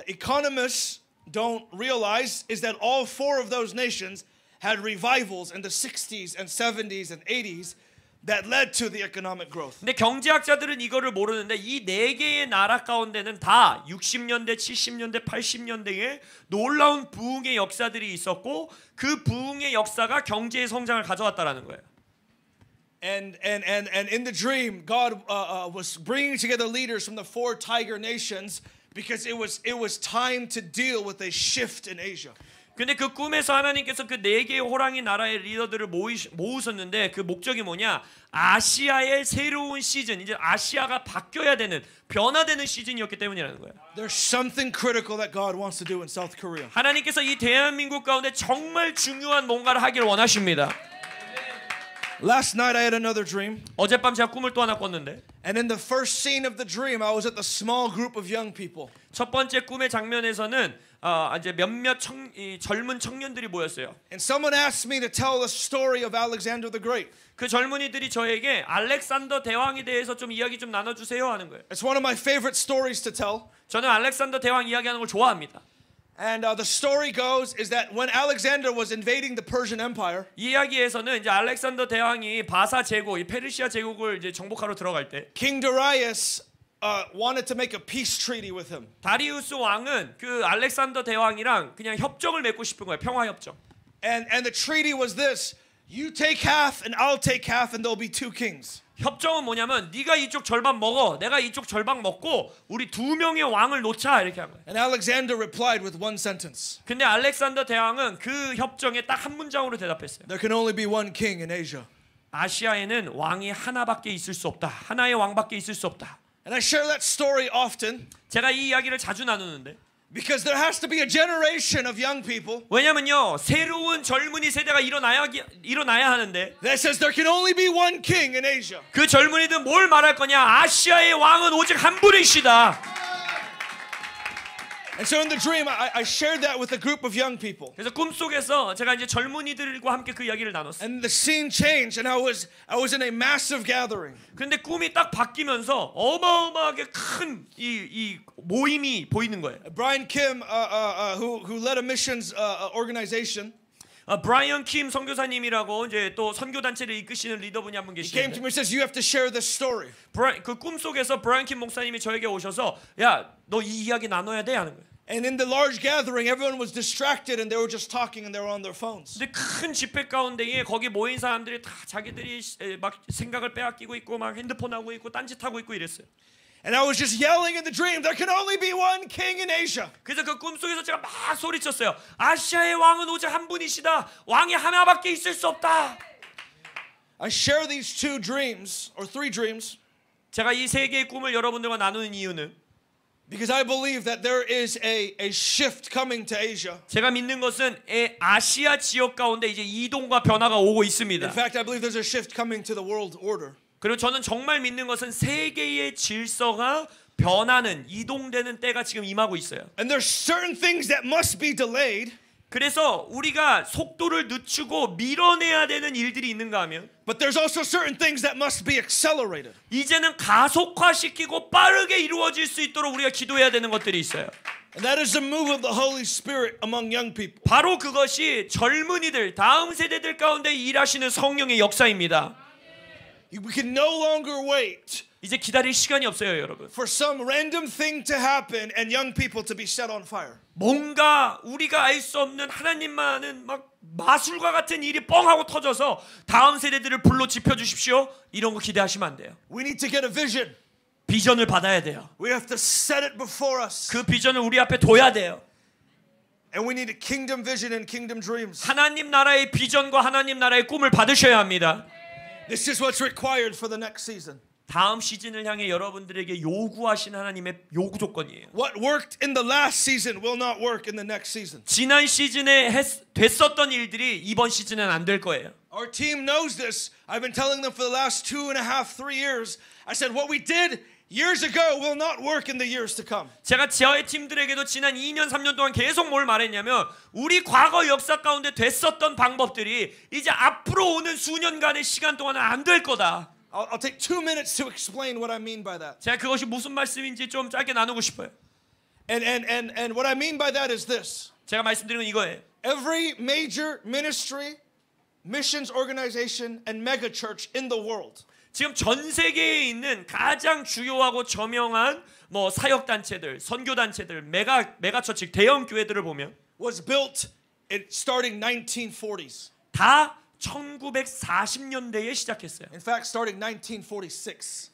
economists don't realize is that all 4 of those nations had revivals in the 60s and 70s and 80s that led to the economic growth. 근데 경제학자들은 이거를 모르는데 이 4개의 나라 가운데는 다 60년대, 70년대, 80년대에 놀라운 부흥의 역사들이 있었고 그 부흥의 역사가 경제의 성장을 가져왔다라는 거예요. And in the dream, God was bringing together leaders from the 4 tiger nations because it was time to deal with a shift in Asia. 근데 그 꿈에서 하나님께서 그 4개의 호랑이 나라의 리더들을 모으셨는데 그 목적이 뭐냐? 아시아의 새로운 시즌, 이제 아시아가 바뀌어야 되는 변화되는 시즌이었기 때문이라는 거예요. There's something critical that God wants to do in South Korea. 하나님께서 이 대한민국 가운데 정말 중요한 뭔가를 하기를 원하십니다. Last night I had another dream. 어젯밤 제가 꿈을 또 하나 꿨는데 And in the first scene of the dream, I was at the small group of young people. 첫 번째 꿈의 장면에서는 이제 몇몇 젊은 청년들이 모였어요. And someone asked me to tell the story of Alexander the Great. 그 젊은이들이 저에게 알렉산더 대왕에 대해서 좀 이야기 좀 나눠주세요 하는 거예요. It's one of my favorite stories to tell. 저는 알렉산더 대왕 이야기하는 걸 좋아합니다. And the story goes is that when Alexander was invading the Persian Empire, 이 이야기에서는 이제 알렉산더 대왕이 바사 제국, 이 페르시아 제국을 이제 정복하러 들어갈 때 King Darius wanted to make a peace treaty with him. 다리우스 왕은 그 알렉산더 대왕이랑 그냥 협정을 맺고 싶은 거예요. 평화 협정. And the treaty was this: you take half and I'll take half and there'll be 2 kings. 협정은 뭐냐면 네가 이쪽 절반 먹어, 내가 이쪽 절반 먹고 우리 두 명의 왕을 놓자 이렇게 한 거예요. And Alexander replied with one sentence. 근데 알렉산더 대왕은 그 협정에 딱 한 문장으로 대답했어요. There can only be one king in Asia. 아시아에는 왕이 하나밖에 있을 수 없다. 하나의 왕밖에 있을 수 없다. And I share that story often 제가 이 이야기를 자주 나누는데 because there has to be a generation of young people 왜냐면요 새로운 젊은이 세대가 일어나야 하는데 that says there can only be one king in Asia. 그 젊은이들 뭘 말할 거냐? 아시아의 왕은 오직 한 분이시다. And so in the dream, I shared that with a group of young people. 그래서 꿈속에서 제가 이제 젊은이들과 함께 그 이야기를 나눴어요. And the scene changed, and I was in a massive gathering. 그런데 꿈이 딱 바뀌면서 어마어마하게 큰 이 모임이 보이는 거예요. Brian Kim, who led a missions organization, 브라이언 킴 선교사님이라고 이제 또 선교 단체를 이끄시는 리더분이 한 분 he came 계시는데 to me and says, "You have to share this story." 그 꿈속에서 브라이언 킴 목사님이 저에게 오셔서 야, 너 이 이야기 나눠야 돼 하는 거예요. And in the large gathering, everyone was distracted and they were just talking and they were on their phones. 근데 큰 집회 가운데에 거기 모인 사람들이 다 자기들이 막 생각을 빼앗기고 있고 막 핸드폰 하고 있고 딴짓하고 있고 이랬어요. And I was just yelling in the dream, "There can only be one king in Asia." 그래서 그 꿈속에서 제가 막 소리쳤어요. 아시아의 왕은 오직 한 분이시다. 왕이 하나밖에 있을 수 없다. I share these two dreams or three dreams 제가 이 세 개의 꿈을 여러분들과 나누는 이유는 because I believe that there is a shift coming to Asia. 제가 믿는 것은 아시아 지역 가운데 이제 이동과 변화가 오고 있습니다. In fact, I believe there's a shift coming to the world order. 그리고 저는 정말 믿는 것은 세계의 질서가 변하는 이동되는 때가 지금 임하고 있어요. And there's certain things that must be delayed. 그래서 우리가 속도를 늦추고 밀어내야 되는 일들이 있는가 하면 But there's also certain things that must be accelerated. 이제는 가속화시키고 빠르게 이루어질 수 있도록 우리가 기도해야 되는 것들이 있어요. And that is the move of the Holy Spirit among young people. 바로 그것이 젊은이들, 다음 세대들 가운데 일하시는 성령의 역사입니다. We can no longer wait 이제 기다릴 시간이 없어요, 여러분. for some random thing to happen and young people to be set on fire. 뭔가 우리가 알 수 없는 하나님만은 막 마술과 같은 일이 뻥하고 터져서 다음 세대들을 불러 지펴 주십시오. 이런 거 기대하시면 안 돼요. We need to get a vision. 비전을 받아야 돼요. We have to set it before us. 그 비전을 우리 앞에 둬야 돼요. And we need a kingdom vision and kingdom dreams. 하나님 나라의 비전과 하나님 나라의 꿈을 받으셔야 합니다. This is what's required for the next season. 다음 시즌을 향해 여러분들에게 요구하신 하나님의 요구 조건이에요. What worked in the last season will not work in the next season. 지난 시즌에 됐었던 일들이 이번 시즌은 안 될 거예요. Our team knows this. I've been telling them for the last 2.5, 3 years. I said what we did years ago will not work in the years to come. 제가 저의 팀들에게도 지난 2년 3년 동안 계속 뭘 말했냐면 우리 과거 역사 가운데 됐었던 방법들이 이제 앞으로 오는 수년간의 시간 동안은 안 될 거다. I'll take 2 minutes to explain what I mean by that. 제가 그것이 무슨 말씀인지 좀 짧게 나누고 싶어요. And what I mean by that is this. 제가 말씀드리는 건 이거예요. Every major ministry, missions organization and mega church in the world 지금 전 세계에 있는 가장 주요하고 저명한 뭐 사역 단체들, 선교 단체들, 메가 처치, 대형 교회들을 보면 was built starting 1940s. 다 1940년대에 시작했어요. In fact, starting 1946.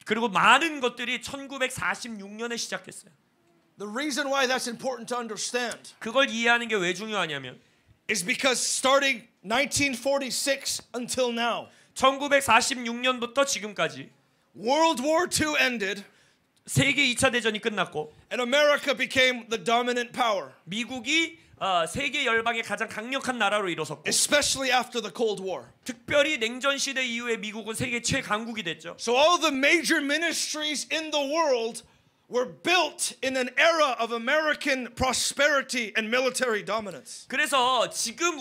그리고 많은 것들이 1946년에 시작했어요. The reason why that's important to understand 그걸 이해하는 게 왜 중요하냐면 is because starting 1946 until now, 1946년부터 지금까지 World War II ended 세계 2차 대전이 끝났고 and America became the dominant power. 미국이 세계 열방의 가장 강력한 나라로 일어섰고 Especially after the Cold War. 특별히 냉전 시대 이후에 미국은 세계 최강국이 됐죠. So all the major ministries in the world were built in an era of American prosperity and military dominance. 그래서 지금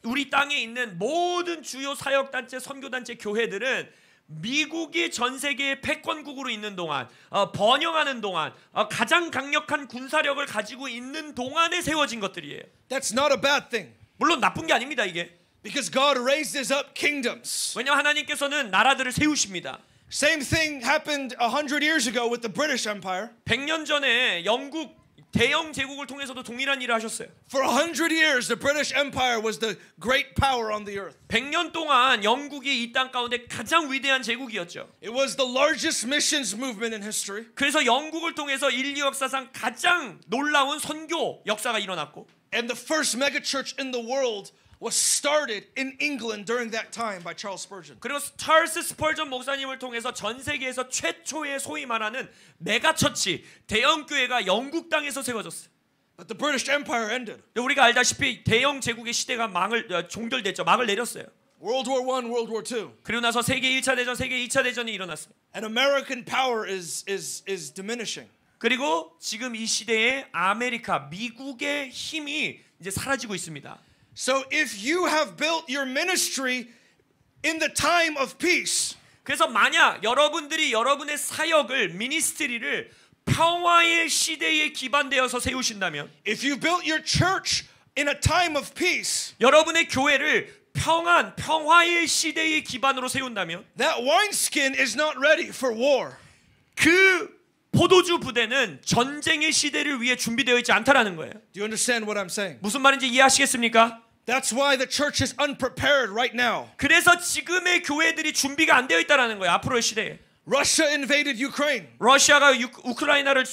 우리 땅에 있는 모든 주요 사역 단체, 선교 단체, 교회들은 미국이 전 세계의 패권국으로 있는 동안, 번영하는 동안, 가장 강력한 군사력을 가지고 있는 동안에 세워진 것들이에요. That's not a bad thing. 물론 나쁜 게 아닙니다, 이게. Because God raises up kingdoms. 왜냐하면 하나님께서는 나라들을 세우십니다. Same thing happened 100 years ago with the British Empire. 100년 전에 영국 대영 제국을 통해서도 동일한 일을 하셨어요. For 100 years, the British Empire was the great power on the earth. 100년 동안 영국이 이 땅 가운데 가장 위대한 제국이었죠. It was the largest missions movement in history. 그래서 영국을 통해서 인류 역사상 가장 놀라운 선교 역사가 일어났고, And the first megachurch in the world was started in England during that time by Charles Spurgeon. 그리고 찰스 스펄전 목사님을 통해서 전 세계에서 최초의 소위 말하는 메가처치 대형 교회가 영국 땅에서 세워졌어요. But the British Empire ended. 우리가 알다시피 대영 제국의 시대가 종결됐죠. 막을 내렸어요. World War I, World War II. 그리고 나서 세계 1차 대전, 세계 2차 대전이 일어났어요. And American power is diminishing. 그리고 지금 이 시대에 아메리카, 미국의 힘이 이제 사라지고 있습니다. So if you have built your ministry in the time of peace, 그래서 만약 여러분들이 여러분의 사역을 미니스트리를 평화의 시대에 기반되어서 세우신다면, if you built your church in a time of peace, 여러분의 교회를 평화의 시대의 기반으로 세운다면, that wineskin is not ready for war. 그 포도주 부대는 전쟁의 시대를 위해 준비되어 있지 않다라는 거예요. Do you understand what I'm saying? 무슨 말인지 이해하시겠습니까? That's why the church is unprepared right now. 그래서 지금의 교회들이 준비가 안 되어 있다라는 거예요. 앞으로의 시대에. Russia invaded Ukraine. 러시아가 우크라이나를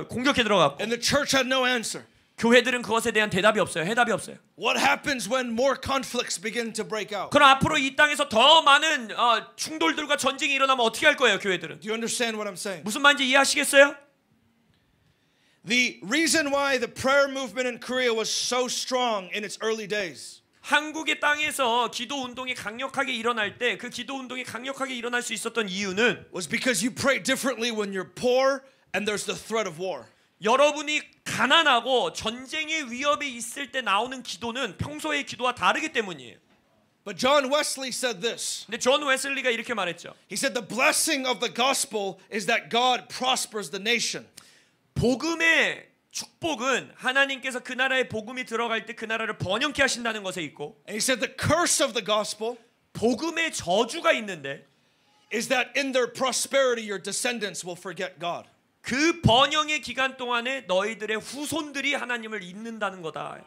공격해 들어갔고, And the church had no answer. 교회들은 그것에 대한 대답이 없어요. 해답이 없어요. What happens when more conflicts begin to break out? 그럼 앞으로 이 땅에서 더 많은 충돌들과 전쟁이 일어나면 어떻게 할 거예요, 교회들은? Do you understand what I'm saying? 무슨 말인지 이해하시겠어요? The reason why the prayer movement in Korea was so strong in its early days 한국의 땅에서 기도 운동이 강력하게 일어날 때, 그 기도 운동이 강력하게 일어날 수 있었던 이유는 was because you pray differently when you're poor and there's the threat of war. 여러분이 가난하고 전쟁의 위협이 있을 때 나오는 기도는 평소의 기도와 다르기 때문이에요. But John Wesley said this. 근데 존 웨슬리가 이렇게 말했죠. He said the blessing of the gospel is that God prospers the nation. 복음의 축복은 하나님께서 그 나라에 복음이 들어갈 때 그 나라를 번영케 하신다는 것에 있고, And he said the curse of the gospel 복음의 저주가 있는데 is that in their prosperity your descendants will forget God. 그 번영의 기간 동안에 너희들의 후손들이 하나님을 잊는다는 거다.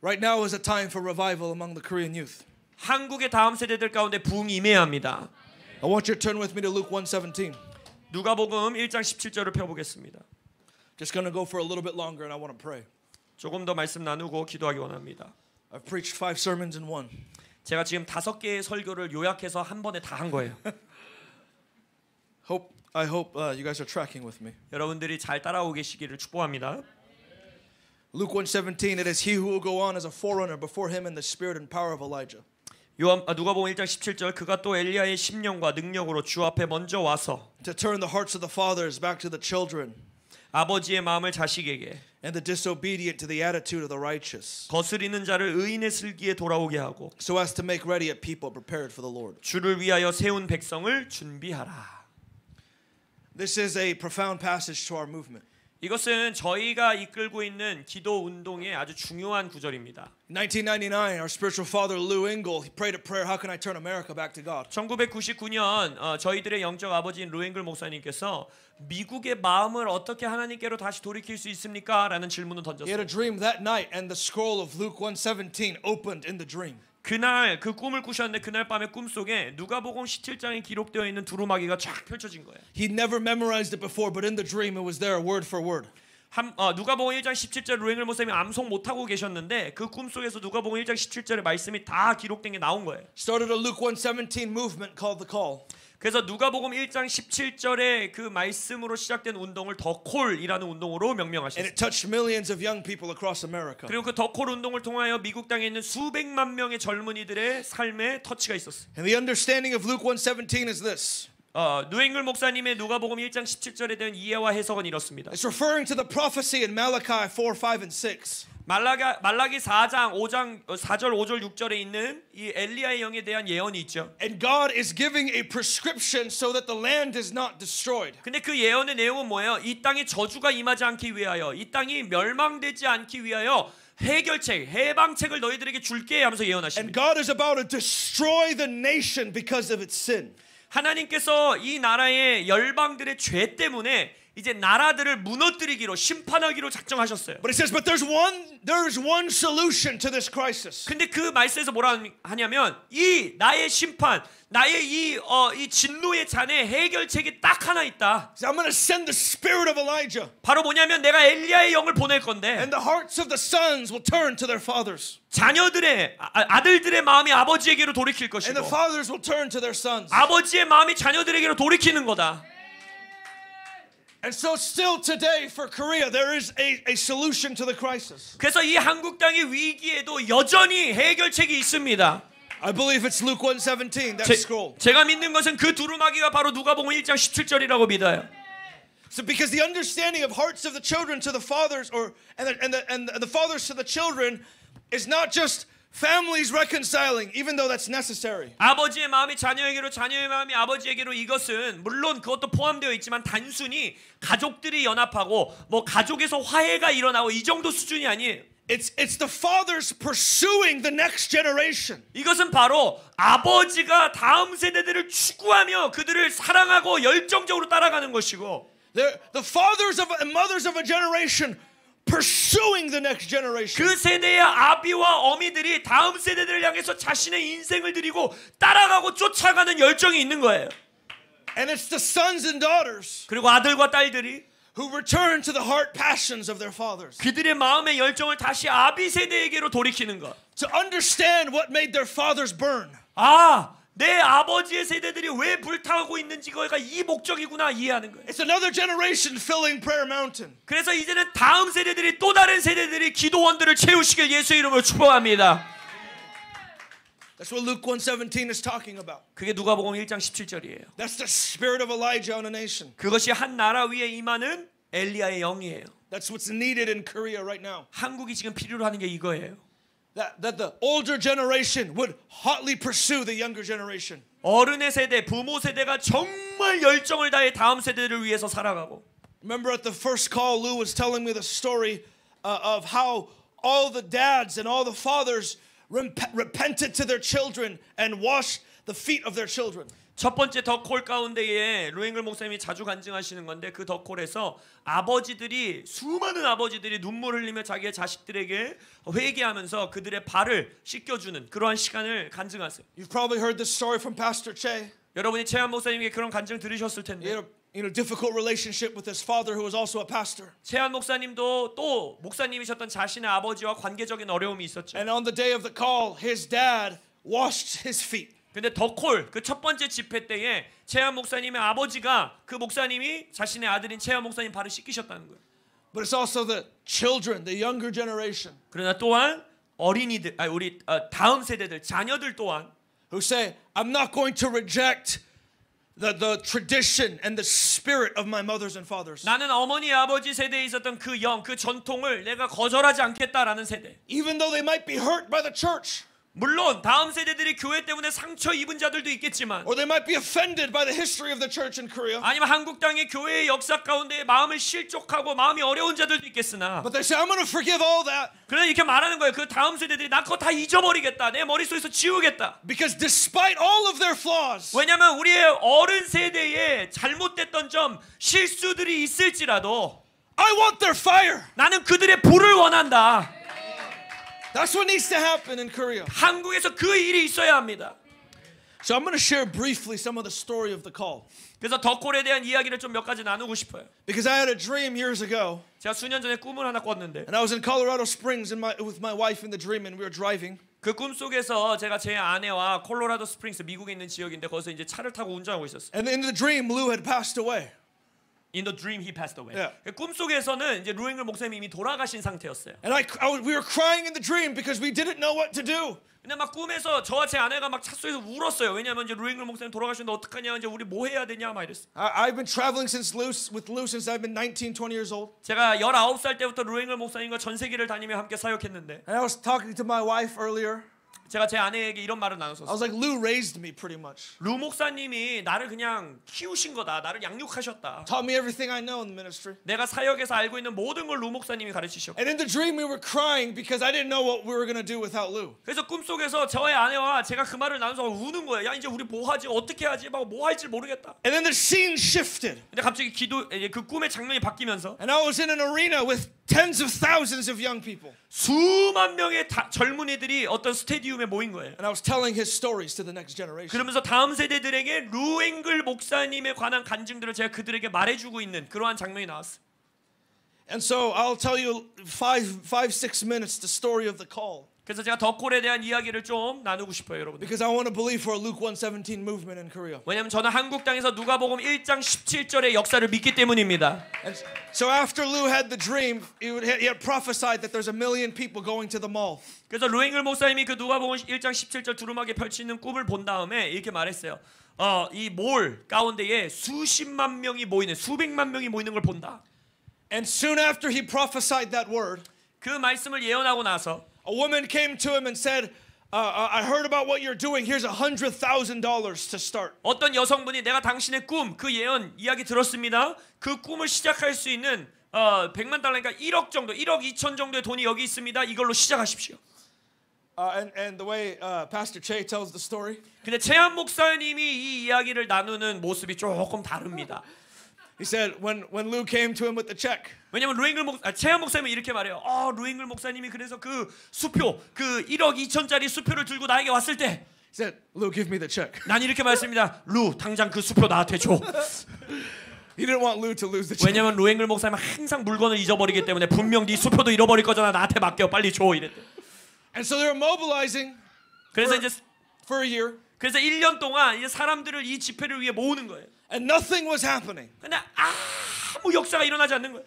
Right now is a time for revival among the Korean youth. 한국의 다음 세대들 가운데 부흥이 임해야 합니다. I want you to turn with me to Luke 1:17. 누가복음 1장 17절을 펴보겠습니다. Just going to go for a little bit longer and I want to pray. 조금 더 말씀 나누고 기도하기 원합니다. I've preached 5 sermons in one. 제가 지금 5개의 설교를 요약해서 한 번에 다 한 거예요. I hope you guys are tracking with me. 여러분들이 잘 따라오고 계시기를 축복합니다. Luke 1:17, it is he who will go on as a forerunner before him in the spirit and power of Elijah. 누가복음 1장 17절, 그가 또 엘리야의 심령과 능력으로 주 앞에 먼저 와서 To turn the hearts of the fathers back to the children 아버지의 마음을 자식에게, and the disobedient to the attitude of the righteous, 거스리는 자를 의인의 슬기에 돌아오게 하고 so as to make ready a people prepared for the Lord. 주를 위하여 세운 백성을 준비하라. This is a profound passage to our movement. 이것은 저희가 이끌고 있는 기도 운동의 아주 중요한 구절입니다. In 1999, our spiritual father Lou Engle, he prayed a prayer, how can I turn America back to God? 1999년 저희들의 영적 아버지인 루앵글 목사님께서 미국의 마음을 어떻게 하나님께로 다시 돌이킬 수 있습니까? 라는 질문을 He had 던졌어요. a dream that night and the scroll of Luke 1:17 opened in the dream. 그날 그 꿈을 꾸셨는데 그날 밤에 꿈속에 누가복음 17장에 기록되어 있는 두루마기가 쫙 펼쳐진 거예요. He never memorized it before, but in the dream it was there word for word. 누가복음 1장 17절 루앵글 목사님이 암송 못하고 계셨는데 그 꿈속에서 누가복음 1장 17절의 말씀이 다 기록된 게 나온 거예요. Started a Luke 1:17 movement called the Call. 그래서 누가복음 1장 17절의 그 말씀으로 시작된 운동을 더 콜이라는 운동으로 And 명명하셨어요. it touched millions of young people across America. 그리고 그 더 콜 운동을 통하여 미국 땅에 있는 수백만 명의 젊은이들의 삶에 터치가 있었어요. And the understanding of Luke 1:17 is this. 누앵글 목사님의 누가복음 1장 17절에 대한 이해와 해석은 이렇습니다. It's referring to the prophecy in Malachi 4, 5, and 6. 말라기 4장 4절 5절 6절에 있는 이 엘리야의 영에 대한 예언이 있죠. And God is giving a prescription so that the land is not destroyed. 근데 그 예언의 내용은 뭐예요? 이 땅에 저주가 임하지 않기 위하여, 이 땅이 멸망되지 않기 위하여 해결책, 해방책을 너희들에게 줄게 하면서 And 예언하십니다. God is about to destroy the nation because of its sin. 하나님께서 이 나라의 열방들의 죄 때문에 이제 나라들을 무너뜨리기로 심판하기로 작정하셨어요. But it says, but there's one solution to this crisis. 근데 그 말씀에서 뭐라 하냐면 이 나의 심판, 나의 이 진노의 잔의 해결책이 딱 하나 있다. I'm going to send the spirit of Elijah. 바로 뭐냐면 내가 엘리야의 영을 보낼 건데 And the hearts of the sons will turn to their fathers. 자녀들의 아들들의 마음이 아버지에게로 돌이킬 And 것이고 the fathers will turn to their sons. 아버지의 마음이 자녀들에게로 돌이키는 거다. And so still today for Korea there is a solution to the crisis. 그래서 이 한국 땅의 위기에도 여전히 해결책이 있습니다. I believe it's Luke 1:17, that scroll. 제가 믿는 것은 그 두루마기가 바로 누가복음 1장 17절이라고 믿어요. So because the understanding of hearts of the children to the fathers and the fathers to the children is not just families reconciling, even though that's necessary. 아버지의 마음이 자녀에게로 자녀의 마음이 아버지에게로 이것은 물론 그것도 포함되어 있지만 단순히 가족들이 연합하고 뭐 가족에서 화해가 일어나고 이 정도 수준이 아니에요. It's the fathers pursuing the next generation. 이것은 바로 아버지가 다음 세대들을 추구하며 그들을 사랑하고 열정적으로 따라가는 것이고 The fathers and mothers of a generation pursuing the next generation. 그 세대의 아비와 어미들이 다음 세대들을 향해서 자신의 인생을 드리고 따라가고 쫓아가는 열정이 있는 거예요. And it's the sons and daughters 그리고 아들과 딸들이 who return to the heart passions of their fathers. 그들의 마음의 열정을 다시 아비 세대에게로 돌이키는 것. To understand what made their fathers burn. 내 아버지의 세대들이 왜 불타고 있는지가 이 목적이구나 이해하는 거예요. It's another generation filling Prayer Mountain. 그래서 이제는 다음 세대들이 또 다른 세대들이 기도원들을 채우시길 예수의 이름으로 축복합니다. That's what Luke 1:17 is talking about. 그게 누가복음 1장 17절이에요. That's the spirit of Elijah on a nation. 그것이 한 나라 위에 임하는 엘리야의 영이에요. That's what's needed in Korea right now. 한국이 지금 필요로 하는 게 이거예요. That the older generation would hotly pursue the younger generation. 어른의 세대, 부모 세대가 정말 열정을 다해 다음 세대를 위해서 살아가고. Remember at the first call, Lou was telling me the story of how all the dads and all the fathers repented to their children and washed the feet of their children. 첫 번째 덕콜 가운데에 루잉글 목사님이 자주 간증하시는 건데 그 덕콜에서 아버지들이 수많은 아버지들이 눈물 흘리며 자기의 자식들에게 회개하면서 그들의 발을 씻겨주는 그러한 시간을 간증하세요. You've probably heard this story from Pastor Che. 여러분이 최한 목사님에게 그런 간증 들으셨을 텐데. He had a difficult relationship with his father, who was also a pastor. 최한 목사님도 또 목사님이셨던 자신의 아버지와 관계적인 어려움이 있었죠. And on the day of the call, his dad washed his feet. 근데 덕콜 그 첫 번째 집회 때에 최한 목사님의 아버지가 그 목사님이 자신의 아들인 최한 목사님 발을 씻기셨다는 거예요. But it's also the children, the younger generation. 그러나 또한 어린이들, 우리 다음 세대들, 자녀들 또한 who say, I'm not going to reject the tradition and the spirit of my mothers and fathers. 나는 어머니 아버지 세대에 있었던 그 영, 그 전통을 내가 거절하지 않겠다라는 세대. Even though they might be hurt by the church. 물론 다음 세대들이 교회 때문에 상처 입은 자들도 있겠지만 or they might be offended by the history of the church in Korea. 아니면 한국 땅의 교회의 역사 가운데 마음을 실족하고 마음이 어려운 자들도 있겠으나 But they say, I'm going to forgive all that. 그러나 이렇게 말하는 거예요. 그 다음 세대들이 나 그거 다 잊어버리겠다. 내 머릿속에서 지우겠다. Because despite all of their flaws, 왜냐하면 우리의 어른 세대에 잘못됐던 점, 실수들이 있을지라도 I want their fire. 나는 그들의 불을 원한다. That's what needs to happen in Korea. 한국에서 그 일이 있어야 합니다. So I'm going to share briefly some of the story of the call. 그래서 덕콜에 대한 이야기를 좀 몇 가지 나누고 싶어요. Because I had a dream years ago. 제가 수년 전에 꿈을 하나 꿨는데 And I was in Colorado Springs with my wife in the dream, and we were driving. 그 꿈속에서 제가 제 아내와 콜로라도 스프링스 미국에 있는 지역인데 거기서 이제 차를 타고 운전하고 있었어요. And in the dream, Lou had passed away. In the dream he passed away. Yeah. 꿈속에서는 이제 루잉글 목사님이 이미 돌아가신 상태였어요. And we were crying in the dream because we didn't know what to do. 근데 막 꿈에서 저와 제 아내가 막 차 속에서 울었어요. 왜냐하면 이제 루잉글 목사님 돌아가셨는데 어떡하냐, 이제 우리 뭐 해야 되냐 막 이랬어요. I've been traveling with Lou since I've been 19, 20 years old. 제가 19살 때부터 루잉글 목사님과 전 세계를 다니며 함께 사역했는데 And I was talking to my wife earlier. 제가 제 아내에게 이런 말을 I was 나눴었어요. like, Lou raised me pretty much. 루 목사님이 나를 그냥 키우신 거다. 나를 양육하셨다. Taught me everything I know in the ministry. 내가 사역에서 알고 있는 모든 걸 루 목사님이 가르치셨고. And in the dream, we were crying because I didn't know what we were going to do without Lou. 그래서 꿈속에서 저의 아내와 제가 그 말을 나눠서 우는 거예요. 야 이제 우리 뭐 하지? 어떻게 하지? 막 뭐 할지 모르겠다. And then the scene shifted. 근데 갑자기 그 꿈의 장면이 바뀌면서 And I was in an arena with tens of thousands of young people. 수만 명의 젊은이들이 어떤 스테디움에 모인 거예요. And I was telling his stories to the next generation. 그러면서 다음 세대들에게 루 앵글 목사님에 관한 간증들을 제가 그들에게 말해주고 있는 그러한 장면이 나왔어요. And so I'll tell you 6 minutes the story of the call. 그래서 제가 더 콜에 대한 이야기를 좀 나누고 싶어요, 여러분. Because I want to believe for a Luke 1:17 movement in Korea. 왜냐하면 저는 한국 땅에서 누가복음 1장 17절의 역사를 믿기 때문입니다. And so after Lou had the dream, he had prophesied that there's 1 million people going to the mall. 그래서 루앵글 목사님이 그 누가복음 1장 17절 두루마기에 펼치는 꿈을 본 다음에 이렇게 말했어요. 이 몰 가운데에 수십만 명이 모이는, 수백만 명이 모이는 걸 본다. And soon after he prophesied that word, 그 말씀을 예언하고 나서 a woman came to him and said, I heard about what you're doing. Here's $100,000 to start. 어떤 여성분이 내가 당신의 꿈, 그 예언 이야기 들었습니다. 그 꿈을 시작할 수 있는 100만 달러니까 1억 정도, 1억 2천 정도의 돈이 여기 있습니다. 이걸로 시작하십시오. And the way Pastor Che tells the story, 근데 최한 목사님이 이 이야기를 나누는 모습이 조금 다릅니다. he said when Lou came to him with the check, 왜냐면 최한 목사님이 이렇게 말해요. 루앵글 목사님이 그래서 그 수표, 그 1억 2천짜리 수표를 들고 나에게 왔을 때, he said, Lou, give me the check. 난 이렇게 말했습니다. 루, 당장 그 수표 나한테 줘. He didn't want Lou to lose the check. 왜냐면 루앵글 목사님은 항상 물건을 잊어버리기 때문에 분명 네 수표도 잃어버릴 거잖아. 나한테 맡겨, 빨리 줘 이랬대. And so they were mobilizing 그래서 이제 for a year, 그래서 1년 동안 이제 사람들을 이 집회를 위해 모으는 거예요. and nothing was happening. 근데 아무 역사가 일어나지 않는 거예요.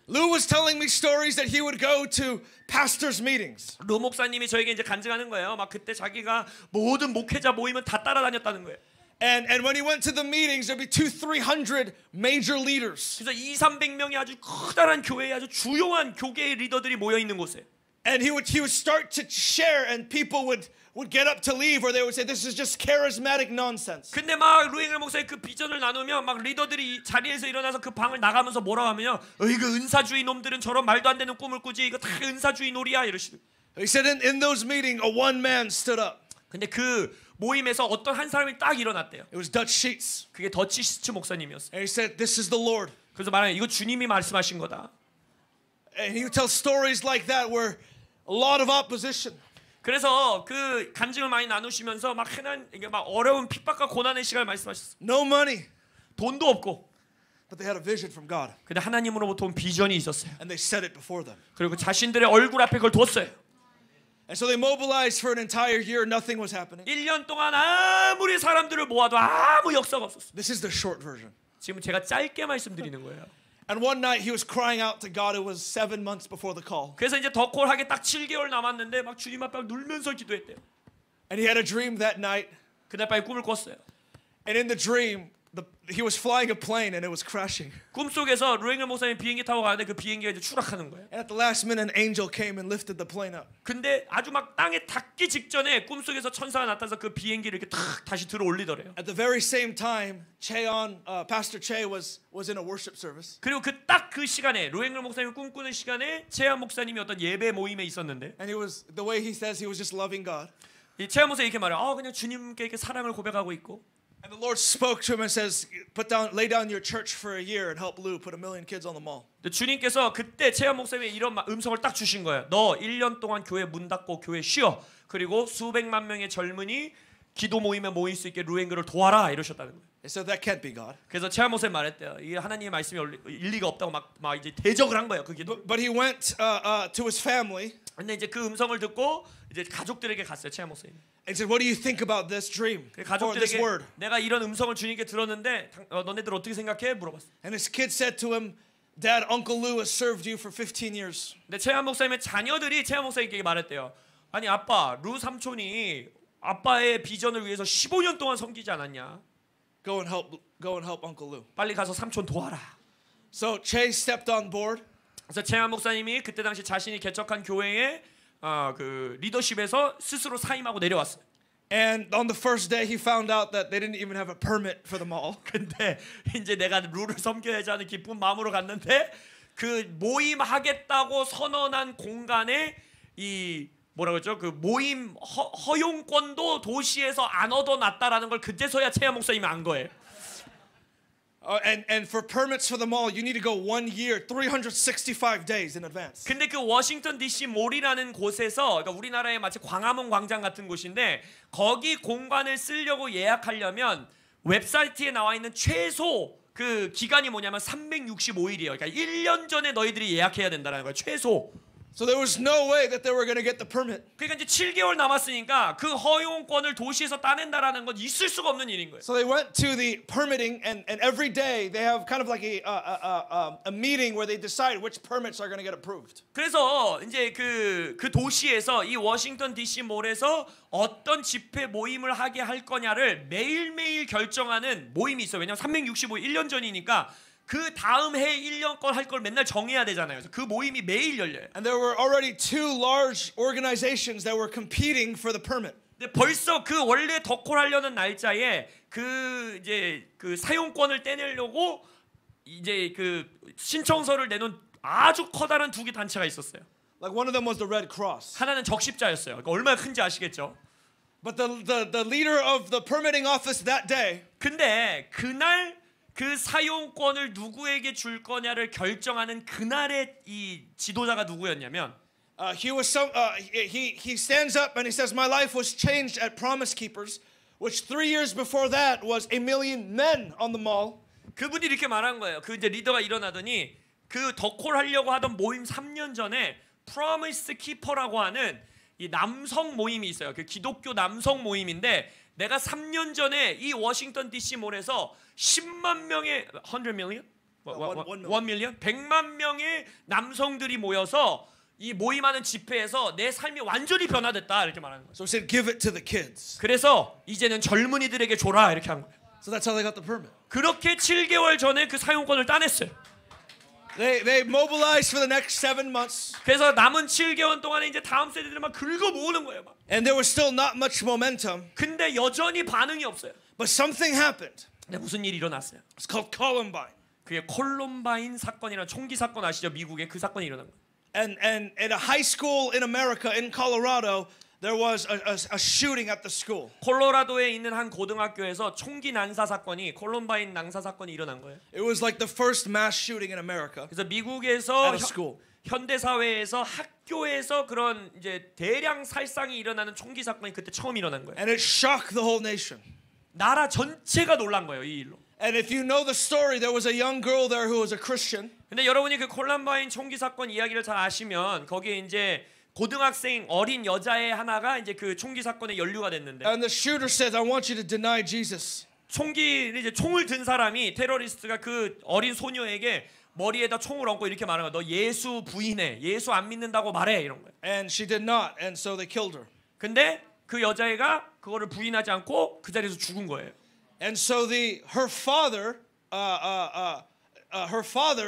Lou was telling me stories that he would go to pastors' meetings. 루 목사님이 저에게 이제 간증하는 거예요. 막 그때 자기가 모든 목회자 모이면 다 따라다녔다는 거예요. And when he went to the meetings, there'd be 200-300 major leaders. 그래서 200-300명이 아주 커다란 교회에 아주 주요한 교계의 리더들이 모여 있는 곳에. And he would start to share, and people would get up to leave, or they would say, "This is just charismatic nonsense." 근데 막 루앵글 목사의 그 비전을 나누면 막 리더들이 자리에서 일어나서 그 방을 나가면서 뭐라고 하면요, 이거 은사주의 놈들은 저런 말도 안 되는 꿈을 꾸지, 이거 다 은사주의 놀이야 이러시는. He said in those meetings, a one man stood up. 근데 그 모임에서 어떤 한 사람이 딱 일어났대요. It was Dutch Sheets, 그게 더치 시츠 목사님이었어요. and he said, "This is the Lord." 그래서 말하는 이거 주님이 말씀하신 거다. And he would tell stories like that where a lot of opposition. 그래서 그 간증을 많이 나누시면서 막 이게 막 어려운 핍박과 고난의 시간을 말씀하셨어요. No money, 돈도 없고. but they had a vision from God, 근데 하나님으로부터 온 비전이 있었어요. and they set it before them. 그리고 자신들의 얼굴 앞에 그걸 뒀어요. And so they mobilized for an entire year. Nothing was happening. 1년 동안 아무리 사람들을 모아도 아무 역사가 없었어요. This is the short version. 지금 제가 짧게 말씀드리는 거예요. And one night he was crying out to God. It was 7 months before the call. 그래서 이제 더 콜하게 딱 7개월 남았는데 막 주님 앞에 눌면서 기도했대요. And he had a dream that night. 그날 밤에 꿈을 꿨어요. And in the dream, he was flying a plane and it was crashing. 꿈속에서 루앵글 목사님 비행기 타고 가는데 그 비행기가 이제 추락하는 거예요. And at the last minute, an angel came and lifted the plane up. 근데 아주 막 땅에 닿기 직전에 꿈속에서 천사가 나타나서 그 비행기를 이렇게 탁 다시 들어 올리더래요. At the very same time, Pastor Che was in a worship service. 그리고 그 딱 그 시간에 루앵글 목사님이 꿈꾸는 시간에 최한 목사님이 어떤 예배 모임에 있었는데, And the way he says, he was just loving God. 이 최한 목사님이 이렇게 말해요. 그냥 주님께 이렇게 사랑을 고백하고 있고. And the Lord spoke to him and says, lay down your church for a year and help Lou put 1 million kids on the mall. 주님께서 그때 최한 목사님의 이런 음성을 딱 주신 거예요. 너 1년 동안 교회 문 닫고 교회 쉬어. 그리고 수백만 명의 젊은이 기도 모임에 모일 수 있게 루앵글을 도와라 이러셨다는 거예요. And so that can't be God. 그래서 최한 목사님 말했대요. 이게 하나님의 말씀이 일리가 없다고 막 이제 대적을 한 거예요. 그 기도. But he went to his family. 근데 이제 그 음성을 듣고 이제 가족들에게 갔어요. 최한 목사님. And said, "What do you think about this dream or this 가족들에게 word?" 내가 이런 음성을 주님께 들었는데 너네들 어떻게 생각해? 물어봤어. And his kid said to him, "Dad, Uncle Lou has served you for 15 years." 근데 최한 목사님의 자녀들이 최한 목사님께 말했대요. 아니 아빠, 루 삼촌이 아빠의 비전을 위해서 15년 동안 섬기지 않았냐? Go and help Uncle Lou. 빨리 가서 삼촌 도와라. So Che stepped on board. 그래서 최한 목사님이 그때 당시 자신이 개척한 교회에 그 리더십에서 스스로 사임하고 내려왔어요. And on the first day, he found out that they didn't even have a permit for the mall. 근데 이제 내가 룰을 섬겨야지 하는 기쁜 마음으로 갔는데 그 모임하겠다고 선언한 공간에 이 뭐라 그러죠? 그 모임 허용권도 도시에서 안 얻어놨다라는 걸 그제서야 채야 목사님이 안 거예요. And for permits for the mall, you need to go 1 year, 365 days in advance. 근데 그 워싱턴 DC 몰이라는 곳에서 그러니까 우리나라의 마치 광화문 광장 같은 곳인데 거기 공간을 쓰려고 예약하려면 웹사이트에 나와 있는 최소 그 기간이 뭐냐면 365일이에요. 그러니까 1년 전에 너희들이 예약해야 된다는 거예요. 최소. So there was no way that they were going to get the permit. 그러니까 이제 7개월 남았으니까 그 허용권을 도시에서 따낸다라는 건 있을 수가 없는 일인 거예요. So they went to the permitting, and every day they have kind of like a meeting where they decide which permits are going to get approved. 그래서 이제 그 도시에서 이 워싱턴 DC 몰에서 어떤 집회 모임을 하게 할 거냐를 매일매일 결정하는 모임이 있어요. 왜냐면 365일 1년 전이니까 그 다음 해 1년 걸 할 걸 맨날 정해야 되잖아요. 그래서 그 모임이 매일 열려요. And there were already 2 large organizations that were competing for the permit. 근데 벌써 그 원래 덕콜 하려는 날짜에 그 이제 그 사용권을 떼내려고 이제 그 신청서를 내놓은 아주 커다란 2개 단체가 있었어요. Like one of them was the Red Cross. 하나는 적십자였어요. 그러니까 얼마나 큰지 아시겠죠? But the leader of the permitting office that day. 근데 그날 그 사용권을 누구에게 줄 거냐를 결정하는 그날의 이 지도자가 누구였냐면 he stands up and he says, "My life was changed at Promise Keepers, which 3 years before that was 1 million men on the mall." 그분이 이렇게 말한 거예요. 그 이제 리더가 일어나더니 그 덕콜 하려고 하던 모임 3년 전에 Promise Keeper라고 하는 이 남성 모임이 있어요. 그 기독교 남성 모임인데 내가 3년 전에 이 워싱턴 DC 몰에서 10만 명의 100 million? 1 million? 100만 명의 남성들이 모여서 이 모임하는 집회에서 내 삶이 완전히 변화됐다 이렇게 말하는 거예요. So he said, "Give it to the kids." 그래서 이제는 젊은이들에게 줘라 이렇게 한 거예요. So that's how they got the permit. 그렇게 7개월 전에 그 사용권을 따냈어요. They mobilized for the next 7 months. 그래서 남은 7개월 동안에 이제 다음 세대들을 막 긁어 모으는 거예요. 막. And there was still not much momentum. 근데 여전히 반응이 없어요. But something happened. 근데 무슨 일이 일어났어요? It's called Columbine. 그게 콜럼바인 사건이라는 총기 사건 아시죠? 미국에 그 사건이 일어난 거예요. And at a high school in America, in Colorado, there was a shooting at the school. 콜로라도에 있는 한 고등학교에서 총기 난사 사건이 콜럼바인 난사 사건이 일어난 거예요. It was like the first mass shooting in America. 그래서 미국에서 At a school. 현대 사회에서 학교에서 그런 이제 대량 살상이 일어나는 총기 사건이 그때 처음 일어난 거예요. And it shocked the whole nation. 나라 전체가 놀란 거예요, 이 일로. And if you know the story, there was a young girl there who was a Christian. 근데 여러분이 그 콜럼바인 총기 사건 이야기를 잘 아시면 거기에 이제 고등학생 어린 여자애 하나가 이제 그 총기 사건에 연루가 됐는데. And the shooter says, "I want you to deny Jesus." 이제 총을 든 사람이 테러리스트가 그 어린 소녀에게 머리에다 총을 얹고 이렇게 말하는 거야. 너 예수 부인해. 예수 안 믿는다고 말해 이런 거야. And she did not, and so they killed her. 근데 그 여자애가 그거를 부인하지 않고 그 자리에서 죽은 거예요. And so her father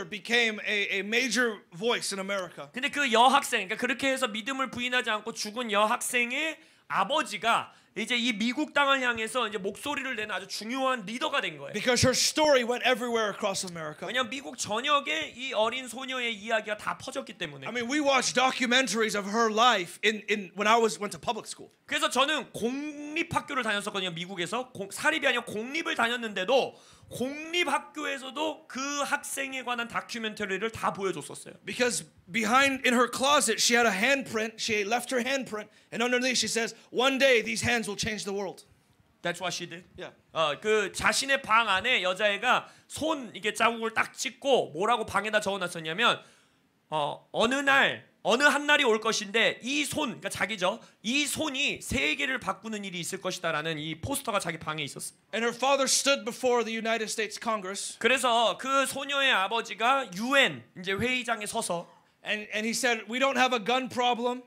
became a major voice in America. 근데 그 여학생, 그러니까 그렇게 해서 믿음을 부인하지 않고 죽은 여학생의 아버지가 이제 이 미국 땅을 향해서 이제 목소리를 내는 아주 중요한 리더가 된 거예요. Because her story went everywhere across America. 왜냐면 미국 전역에 이 어린 소녀의 이야기가 다 퍼졌기 때문에. I mean, we watched documentaries of her life when I went to public school. 그래서 저는 공립학교를 다녔었거든요. 미국에서 사립이 아니라 공립을 다녔는데도 공립학교에서도 그 학생에 관한 다큐멘터리를 다 보여줬었어요. Because behind in her closet she had a handprint. She left her handprint, and underneath she says, "One day these hands will change the world." That's what she did. Yeah. 그 자신의 방 안에 여자애가 손 이게 자국을 딱 찍고 뭐라고 방에다 적어놨었냐면 어느 한 날이 올 것인데 이 손, 그러니까 자기죠. 이 손이 세계를 바꾸는 일이 있을 것이다라는 이 포스터가 자기 방에 있었어. And her father stood before the United States Congress. 그래서 그 소녀의 아버지가 UN 이제 회의장에 서서 and he said, "We don't have a gun problem."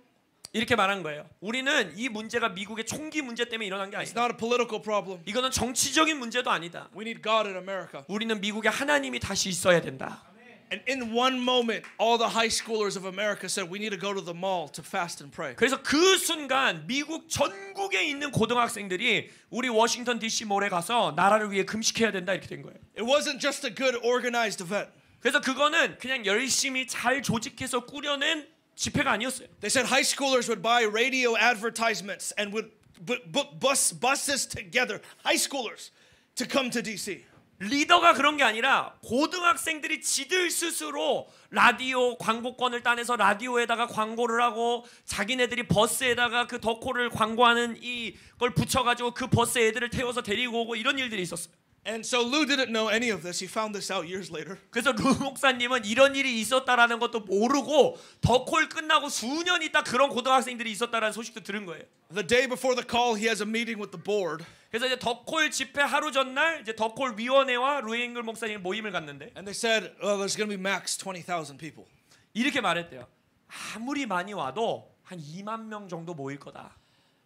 이렇게 말한 거예요. 우리는 이 문제가 미국의 총기 문제 때문에 일어난 게 It's 아니다. not a political problem. 이거는 정치적인 문제도 아니다. We need God in America. 우리는 미국에 하나님이 다시 있어야 된다. And in one moment, all the high schoolers of America said, we need to go to the mall to fast and pray. 그래서 그 순간 미국 전국에 있는 고등학생들이 우리 워싱턴 DC 몰에 가서 나라를 위해 금식해야 된다 이렇게 된 거예요. It wasn't just a good organized event. 그래서 그거는 그냥 열심히 잘 조직해서 꾸려낸 집회가 아니었어요. They said high schoolers would buy radio advertisements and would book buses together, high schoolers, to come to DC. 리더가 그런 게 아니라 고등학생들이 지들 스스로 라디오 광고권을 따내서 라디오에다가 광고를 하고 자기네들이 버스에다가 그 덕호를 광고하는 이걸 붙여가지고 그 버스에 애들을 태워서 데리고 오고 이런 일들이 있었어요. And so Lou didn't know any of this. He found this out years later. 그래서 루 목사님은 이런 일이 있었다라는 것도 모르고 덕홀 끝나고 수년 있다 그런 고등학생들이 있었다라는 소식도 들은 거예요. The day before the call, he has a meeting with the board. 그래서 이제 덕홀 집회 하루 전날 이제 덕홀 위원회와 루앵글 목사님 모임을 갖는데 And they said, well, there's going to be max 20,000 people. 이렇게 말했대요. 아무리 많이 와도 한 2만 명 정도 모일 거다.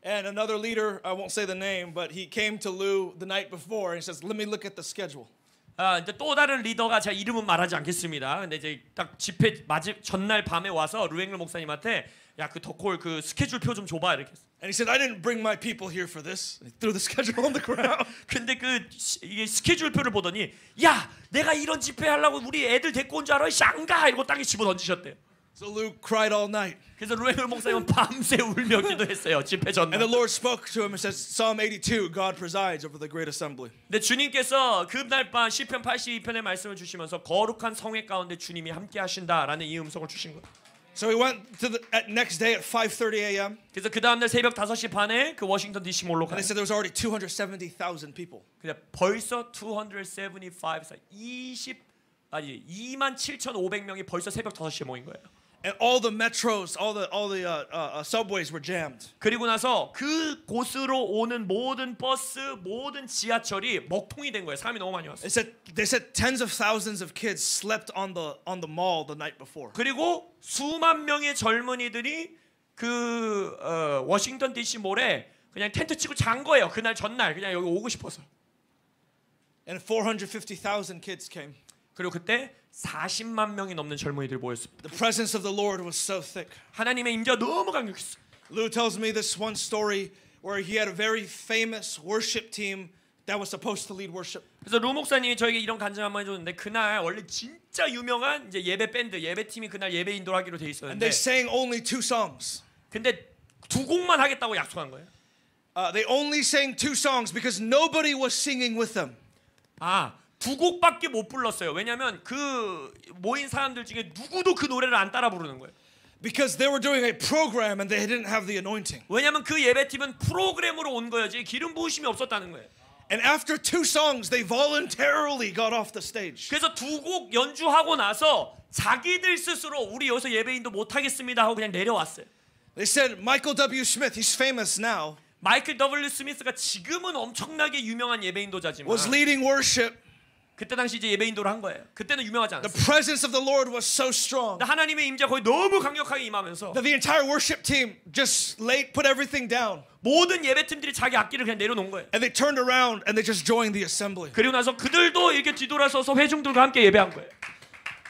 And another leader, I won't say the name, but he came to Lou the night before and he says, let me look at the schedule. 이제 또 다른 리더가 제가 이름은 말하지 않겠습니다. 근데 이제 딱 집회 전날 밤에 와서 루앵글 목사님한테 야 그 덕홀 그 스케줄표 좀 줘봐 이렇게 했어. And he said, I didn't bring my people here for this. He threw the schedule on the ground. 근데 이게 스케줄표를 보더니 야 내가 이런 집회 하려고 우리 애들 데리고 온 줄 알아? 샹가 이러고 땅에 집어 던지셨대요. So Lou cried all night. 그래서 루앵글 목사님은 밤새 울며 기도했어요. 집회 전날. And the Lord spoke to him and says, Psalm 82, God presides over the great assembly. 근데 주님께서 그날 밤 시편 82편의 말씀을 주시면서 거룩한 성회 가운데 주님이 함께 하신다라는 이 음성을 주신 거예요. So he went to the next day at 5:30 a.m. 그래서 그 다음 날 새벽 5시 반에 그 워싱턴 DC 몰로 And 가요. they said there was already 270,000 people. 근데 벌써 27,500명이 벌써 새벽 5시에 모인 거예요. And all the metros, all the subways were jammed. 그리고 나서 그 곳으로 오는 모든 버스, 모든 지하철이 먹통이 된 거예요. 사람이 너무 많이 왔어요. They said tens of thousands of kids slept on the mall the night before. 그리고 수만 명의 젊은이들이 그 워싱턴 DC 몰에 그냥 텐트 치고 잔 거예요. 그날 전날 그냥 여기 오고 싶어서. And 450,000 kids came. 그리고 그때 40만 명이 넘는 젊은이들이 모였습니다. The presence of the Lord was so thick. 하나님의 임재가 너무 강력했어요. Lou tells me this one story where he had a very famous worship team that was supposed to lead worship. 그래서 루 목사님이 저에게 이런 간증 한번 해줬는데 그날 원래 진짜 유명한 이제 예배 밴드 예배 팀이 그날 예배 인도를 하기로 돼 And 있었는데 they sang only 2 songs. 근데 2곡만 하겠다고 약속한 거예요. They only sang 2 songs because nobody was singing with them. 2곡밖에 못 불렀어요. 왜냐하면 그 모인 사람들 중에 누구도 그 노래를 안 따라 부르는 거예요. Because they were doing a program and they didn't have the anointing. 왜냐하면 그 예배팀은 프로그램으로 온 거였지 기름 부으심이 없었다는 거예요. And after 2 songs, they voluntarily got off the stage. 그래서 2곡 연주하고 나서 자기들 스스로 우리 여기서 예배인도 못 하겠습니다 하고 그냥 내려왔어요. They said Michael W. Smith, he's famous now, 마이클 W. 스미스가 지금은 엄청나게 유명한 예배인도자지만 was leading worship. 그때 당시 이제 예배인도를 한 거예요. 그때는 유명하지 The 않았어요. presence of the Lord was so strong 근데 하나님의 임재가 거의 너무 강력하게 임하면서 that the entire worship team just put everything down. 모든 예배팀들이 자기 악기를 그냥 내려놓은 거예요. And they turned around and they just joined the assembly. 그리고 나서 그들도 이렇게 뒤돌아서서 회중들과 함께 예배한 거예요.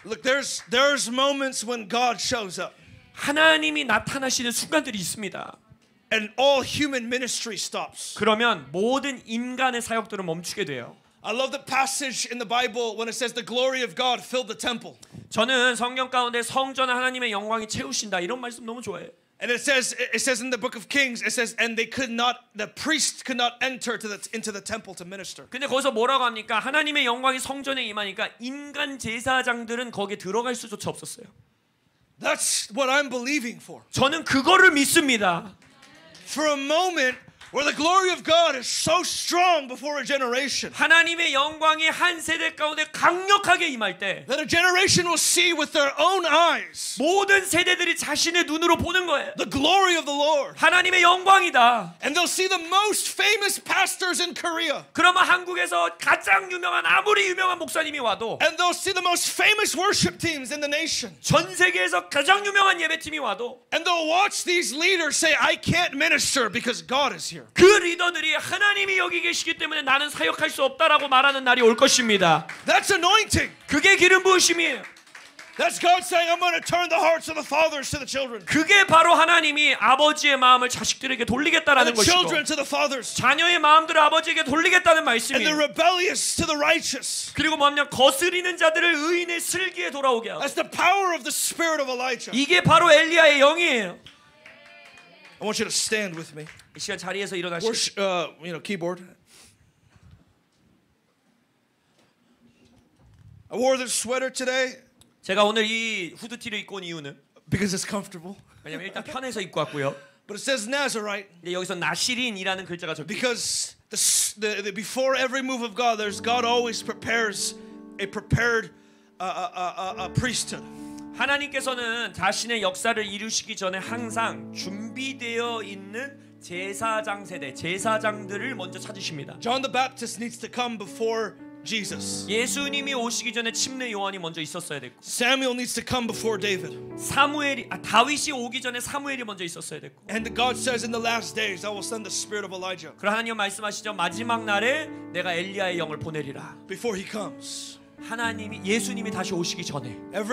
Look, there's moments when God shows up 하나님이 나타나시는 순간들이 있습니다. and all human ministry stops. 그러면 모든 인간의 사역들은 멈추게 돼요. I love the passage in the Bible when it says the glory of God filled the temple. 저는 성경 가운데 성전 하나님의 영광이 채우신다 이런 말씀 너무 좋아해요. And it says in the book of Kings, it says, and the priests could not enter into the temple to minister. 근데 거기서 뭐라고 합니까? 하나님의 영광이 성전에 임하니까 인간 제사장들은 거기에 들어갈 수조차 없었어요. That's what I'm believing for. 저는 그거를 믿습니다. For a moment where the glory of God is so strong before a generation 하나님의 영광이 한 세대 가운데 강력하게 임할 때 that a generation will see with their own eyes 모든 세대들이 자신의 눈으로 보는 거예요. the glory of the Lord. 하나님의 영광이다. And they'll see the most famous pastors in Korea. 그러면 한국에서 가장 유명한 아무리 유명한 목사님이 와도 And they'll see the most famous worship teams in the nation. 전 세계에서 가장 유명한 예배팀이 와도 And they'll watch these leaders say, I can't minister because God is here. 그 리더들이 하나님이 여기 계시기 때문에 나는 사역할 수 없다라고 말하는 날이 올 것입니다. That's anointing. 그게 기름 부으심이에요. That's God saying, I'm going to turn the hearts of the fathers to the children. 그게 바로 하나님이 아버지의 마음을 자식들에게 돌리겠다라는 And the 것이고 children to the fathers. 자녀의 마음들을 아버지에게 돌리겠다는 And the 말씀이에요. rebellious to the righteous. 그리고 뭐냐면 거스리는 자들을 의인의 슬기에 돌아오게 하고 That's the power of the spirit of Elijah. 이게 바로 엘리야의 영이에요. I want you to stand with me. 이 시간 자리에서 일어나시고 Keyboard. I wore this sweater today 제가 오늘 이 후드티를 입고 온 이유는 because it's comfortable. 왜냐면 일단 편해서 입고 왔고요. But it says Nazarite 근데 여기서 나시린이라는 글자가 적혀 있어요. because before every move of God, God always prepares a prepared priesthood. 하나님께서는 자신의 역사를 이루시기 전에 항상 준비되어 있는 제사장 세대, 제사장들을 먼저 찾으십니다. John the Baptist needs to come before Jesus. 예수님이 오시기 전에 침례 요한이 먼저 있었어야 됐고 Samuel needs to come before David. 다윗이 오기 전에 사무엘이 먼저 있었어야 됐고 And God says in the last days I will send the spirit of Elijah. 그러나 하나님 말씀하시죠. 마지막 날에 내가 엘리야의 영을 보내리라. Before he comes. 예수님이 다시 오시기 전에 I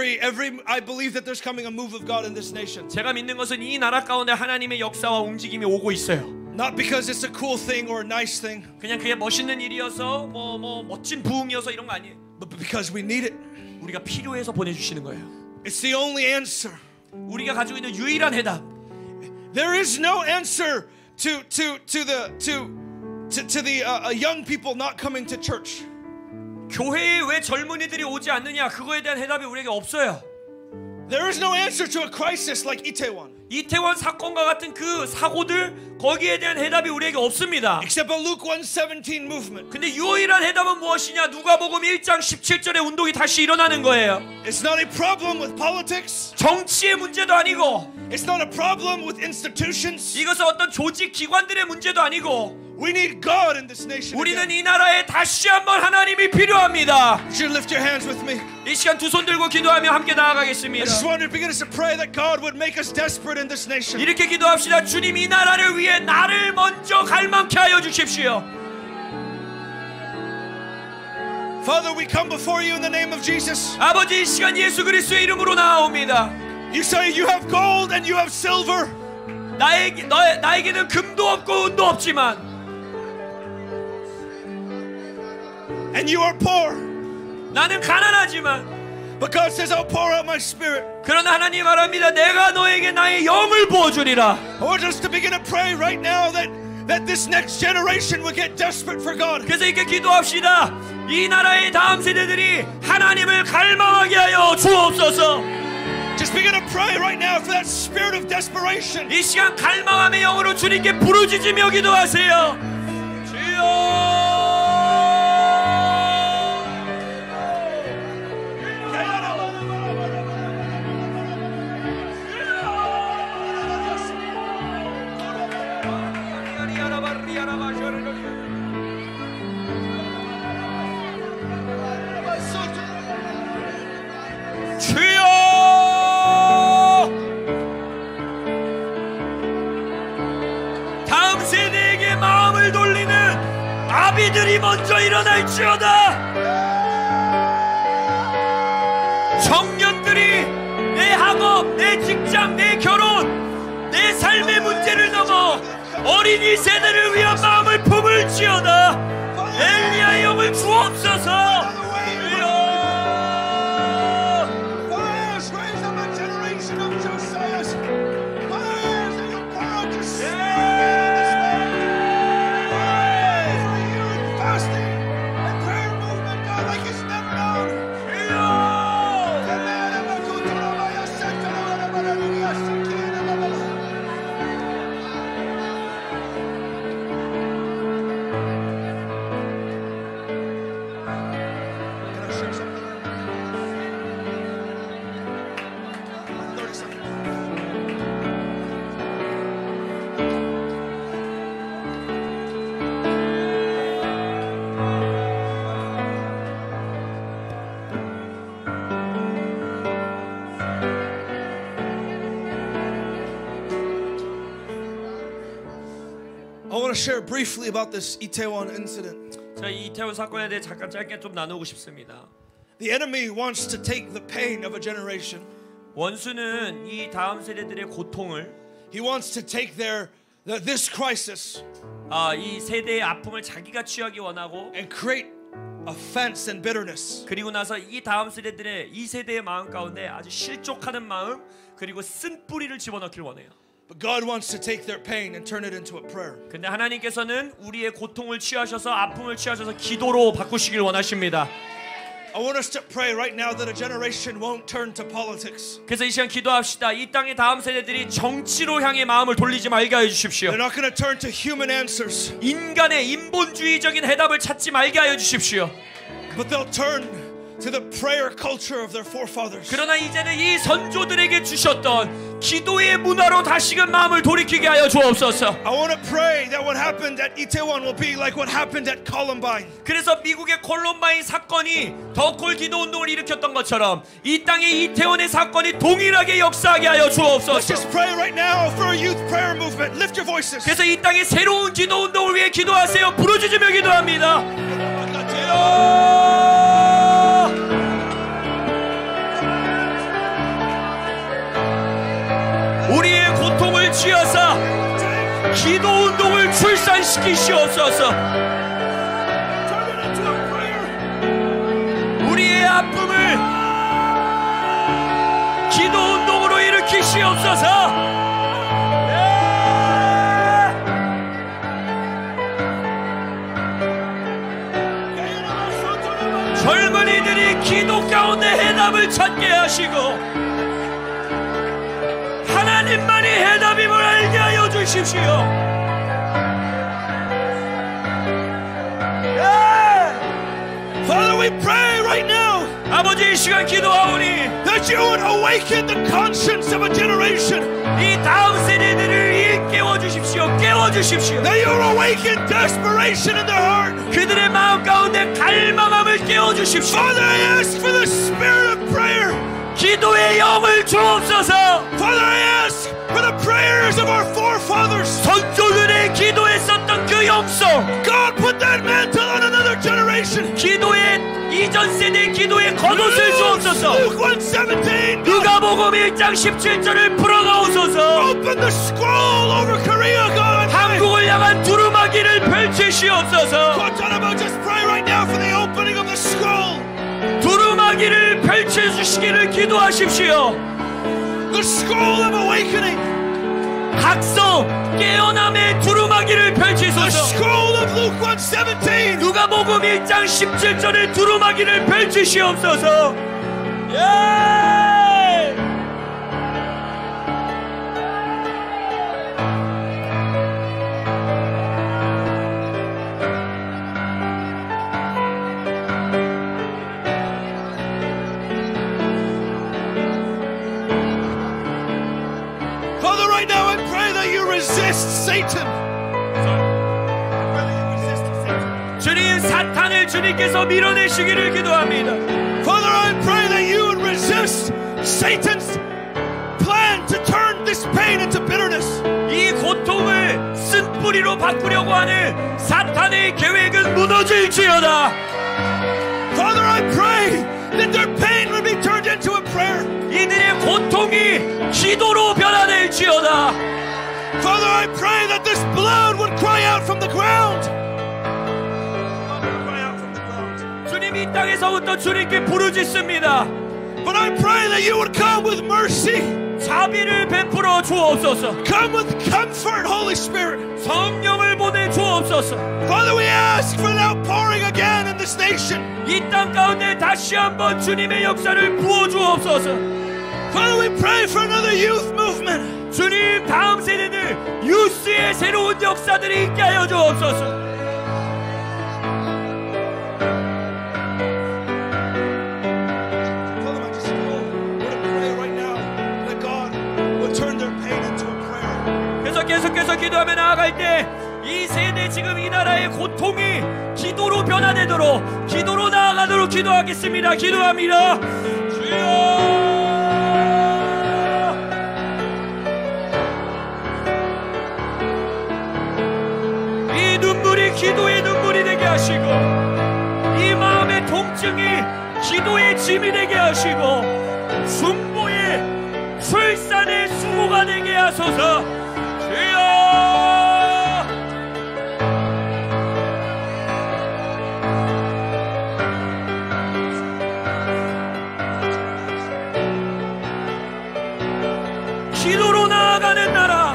believe that there's coming a move of God in this nation. 제가 믿는 것은 이 나라 가운데 하나님의 역사와 움직임이 오고 있어요. Not because it's a cool thing or a nice thing. 그냥 그게 멋있는 일이어서 뭐 멋진 부흥이어서 이런 거 아니에요. But because we need it. 우리가 필요해서 보내주시는 거예요. It's the only answer. 우리가 가지고 있는 유일한 해답. There is no answer to the young people not coming to church. 교회에 왜 젊은이들이 오지 않느냐? 그거에 대한 해답이 우리에게 없어요. There is no answer to a crisis like Itaewon. 이태원 사건과 같은 그 사고들 거기에 대한 해답이 우리에게 없습니다. Except a Luke 1:17 movement. 근데 유일한 해답은 무엇이냐? 누가복음 1장 17절의 운동이 다시 일어나는 거예요. It's not a problem with politics. 정치의 문제도 아니고 It's not a problem with institutions. 이것은 어떤 조직 기관들의 문제도 아니고 We need God in this nation. 우리는 이 나라에 다시 한번 하나님이 필요합니다. You should lift your hands with me. 이 시간 두 손 들고 기도하며 함께 나아가겠습니다. I just want to begin to pray that God would make us desperate in this nation. 이렇게 기도합시다. 주님 이 나라를 위해 나를 먼저 갈망케 하여 주십시오. Father, we come before you in the name of Jesus. 아버지 이 시간 예수 그리스도의 이름으로 나아옵니다. You say you have gold and you have silver. 나에게는 금도 없고 은도 없지만 And you are poor. 나는 가난하지만 But God says I'll pour out my spirit. 그러나 하나님 말합니다. 내가 너에게 나의 영을 부어주리라. I want us to begin to pray right now that this next generation will get desperate for God. 그래서 이렇게 기도합시다. 이 나라의 다음 세대들이 하나님을 갈망하게 하여 주옵소서. Just begin to pray right now for that spirit of desperation. 이 시간 갈망함의 영으로 주님께 부르짖으며 기도하세요. 주여. 주여 다음 세대에게 마음을 돌리는 아비들이 먼저 일어날지어다. 청년들이 내 학업, 내 직장, 내 결혼, 내 삶의 문제를 넘어 어린이 세대를 위한 마음을 품을지어다. 엘리야의 영을 주옵소서. I want to share briefly about this Itaewon incident. 자, 이 이태원 사건에 대해 잠깐 짧게 좀 나누고 싶습니다. The enemy wants to take the pain of a generation. 원수는 이 다음 세대들의 고통을, He wants to take this crisis 이 세대의 아픔을 자기가 취하기 원하고, and create offense and bitterness. 그리고 나서 이 다음 세대들의 이 세대의 마음 가운데 아주 실족하는 마음 그리고 쓴 뿌리를 집어넣기를 원해요. But God wants to take their pain and turn it into a prayer. 근데 하나님께서는 우리의 고통을 취하셔서 아픔을 취하셔서 기도로 바꾸시길 원하십니다. I want us to pray right now that a generation won't turn to politics. 그래서 이 시간 기도합시다. 이 땅의 다음 세대들이 정치로 향해 마음을 돌리지 말게 하여 주십시오. They're not going to turn to human answers. 인간의 인본주의적인 해답을 찾지 말게 하여 주십시오. But they'll turn to the prayer culture of their forefathers. 그러나 이제는 이 선조들에게 주셨던 기도의 문화로 다시금 마음을 돌이키게 하여 주옵소서. I want to pray that what happened at Itaewon will be like what happened at Columbine. 그래서 미국의 콜럼바인 사건이 더콜 기도 운동을 일으켰던 것처럼 이 땅의 이태원의 사건이 동일하게 역사하게 하여 Let's 주옵소서. just pray right now for a youth prayer movement. Lift your voices. 그래서 이 땅의 새로운 기도 운동을 위해 기도하세요. 부르짖으며 기도합니다. 우리의 고통을 취하사 기도 운동을 출산시키시옵소서. 우리의 아픔을 기도 운동으로 일으키시옵소서. 젊은이들이 기도 가운데 해답을 찾게 하시고 하나님만이 해답임을 알게 하여 주십시오. Father, we pray right now 아버지 이 시간 기도하오니 that you would awaken the conscience of a generation. 이 다음 세대들을 일깨워 주십시오. 깨워 주십시오. That you would awaken desperation in their heart. 그들의 마음 가운데 갈망함을 깨워 주십시오. Father, I ask for the spirit of prayer. 기도의 영을 주옵소서. Father, I ask for the prayers of our forefathers. 선조들의 기도했었던 그 영성, God, put that mantle on another generation. 기도의 이전 세대의 기도의 겉옷을 주옵소서. Luke 1:17. 누가복음 1장 17절을 풀어가옵소서. Open the scroll over Korea, God. 한국을 향한 두루마기를 펼치시옵소서. Just pray right now for the opening of the scroll. 두루마기를 펼쳐주시기를 기도하십시오. The scroll of awakening. 각성 깨어남의 두루마기를 The 펼치소서. scroll of Luke 1:17. 누가복음 1장 17절의 두루마기를 펼치시옵소서. 예! Father, right now I pray that you resist Satan. 주님 사탄을 주님께서 밀어내시기를 기도합니다. Father, I pray that you would resist Satan's plan to turn this pain into bitterness. 이 고통을 쓴 뿌리로 바꾸려고 하는 사탄의 계획은 무너질지어다. Father, I pray that their pain would be turned into a prayer. 이들의 고통이 기도로 변화될지어다. Father, I pray that this blood would cry out from the ground. 주님 이 땅에서부터 주님께 부르짖습니다. But I pray that you would come with mercy. 자비를 베풀어 주옵소서. Come with comfort, Holy Spirit. 성령을 보내 주옵소서. Father, we ask for an outpouring again in this nation. 이 땅 가운데 다시 한번 주님의 역사를 부어 주옵소서. Father, we pray for another youth movement. 주님 다음 세대들 유스의 새로운 역사들이 있게 하여 주옵소서. Father, I just want to pray right now that God would turn their pain into a prayer. 그래서 계속해서 기도하며 나아갈 때 이 세대 지금 이 나라의 고통이 기도로 변화되도록 기도로 나아가도록 기도하겠습니다. 기도합니다. 주여. 이 눈물이 기도의 눈물이 되게 하시고 이 마음의 통증이 기도의 짐이 되게 하시고 중보의 출산의 수고가 되게 하소서. 주여 기도로 나아가는 나라,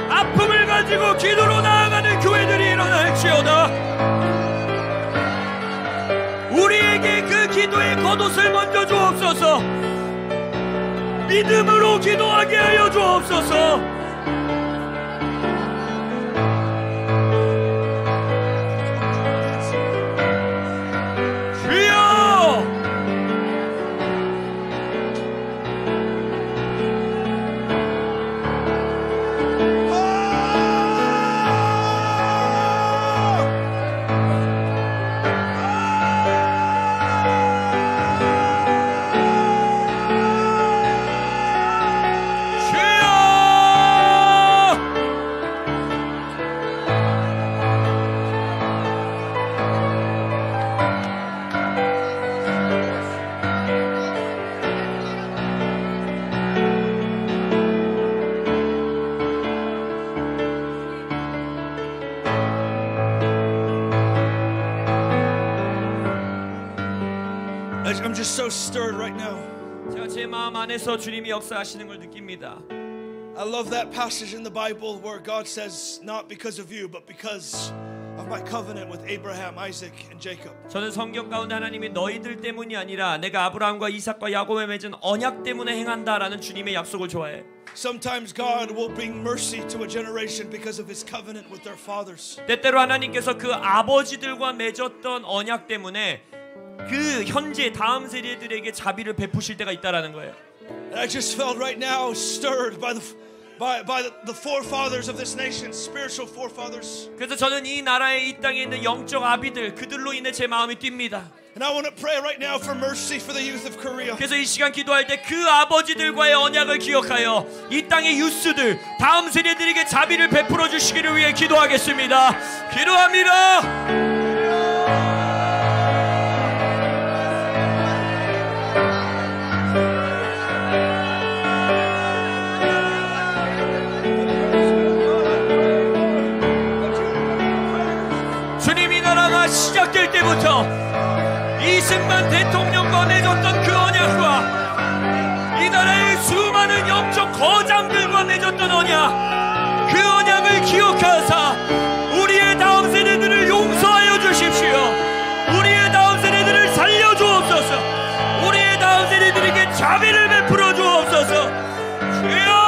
아픔을 가지고 기도로 나아가는 교회들이 일어날지어다. 우리에게 그 기도의 겉옷을 먼저 주옵소서. 믿음으로 기도하게 하여 주옵소서. 주여 I'm just so stirred right now. 제가 제 마음 안에서 주님이 역사하시는 걸 느낍니다. I love that passage in the Bible where God says, not because of you, but because of my covenant with Abraham, Isaac, and Jacob. 저는 성경 가운데 하나님이 너희들 때문이 아니라 내가 아브라함과 이삭과 야곱에 맺은 언약 때문에 행한다라는 주님의 약속을 좋아해. Sometimes God will bring mercy to a generation because of His covenant with their fathers. 때때로 하나님께서 그 아버지들과 맺었던 언약 때문에 그 현재 다음 세대들에게 자비를 베푸실 때가 있다라는 거예요. And I just felt right now stirred by the forefathers of this nation, spiritual forefathers. 그래서 저는 이 나라의 이 땅에 있는 영적 아비들 그들로 인해 제 마음이 뜁니다. And I want to pray right now for mercy for the youth of Korea. 그래서 이 시간 기도할 때 그 아버지들과의 언약을 기억하여 이 땅의 유스들 다음 세대들에게 자비를 베풀어 주시기를 위해 기도하겠습니다. 기도합니다. 시작될 때부터 이승만 대통령과 맺었던 그 언약과 이 나라의 수많은 영적 거장들과 맺었던 언약, 그 언약을 기억하사 우리의 다음 세대들을 용서하여 주십시오. 우리의 다음 세대들을 살려 주옵소서. 우리의 다음 세대들에게 자비를 베풀어 주옵소서. 주여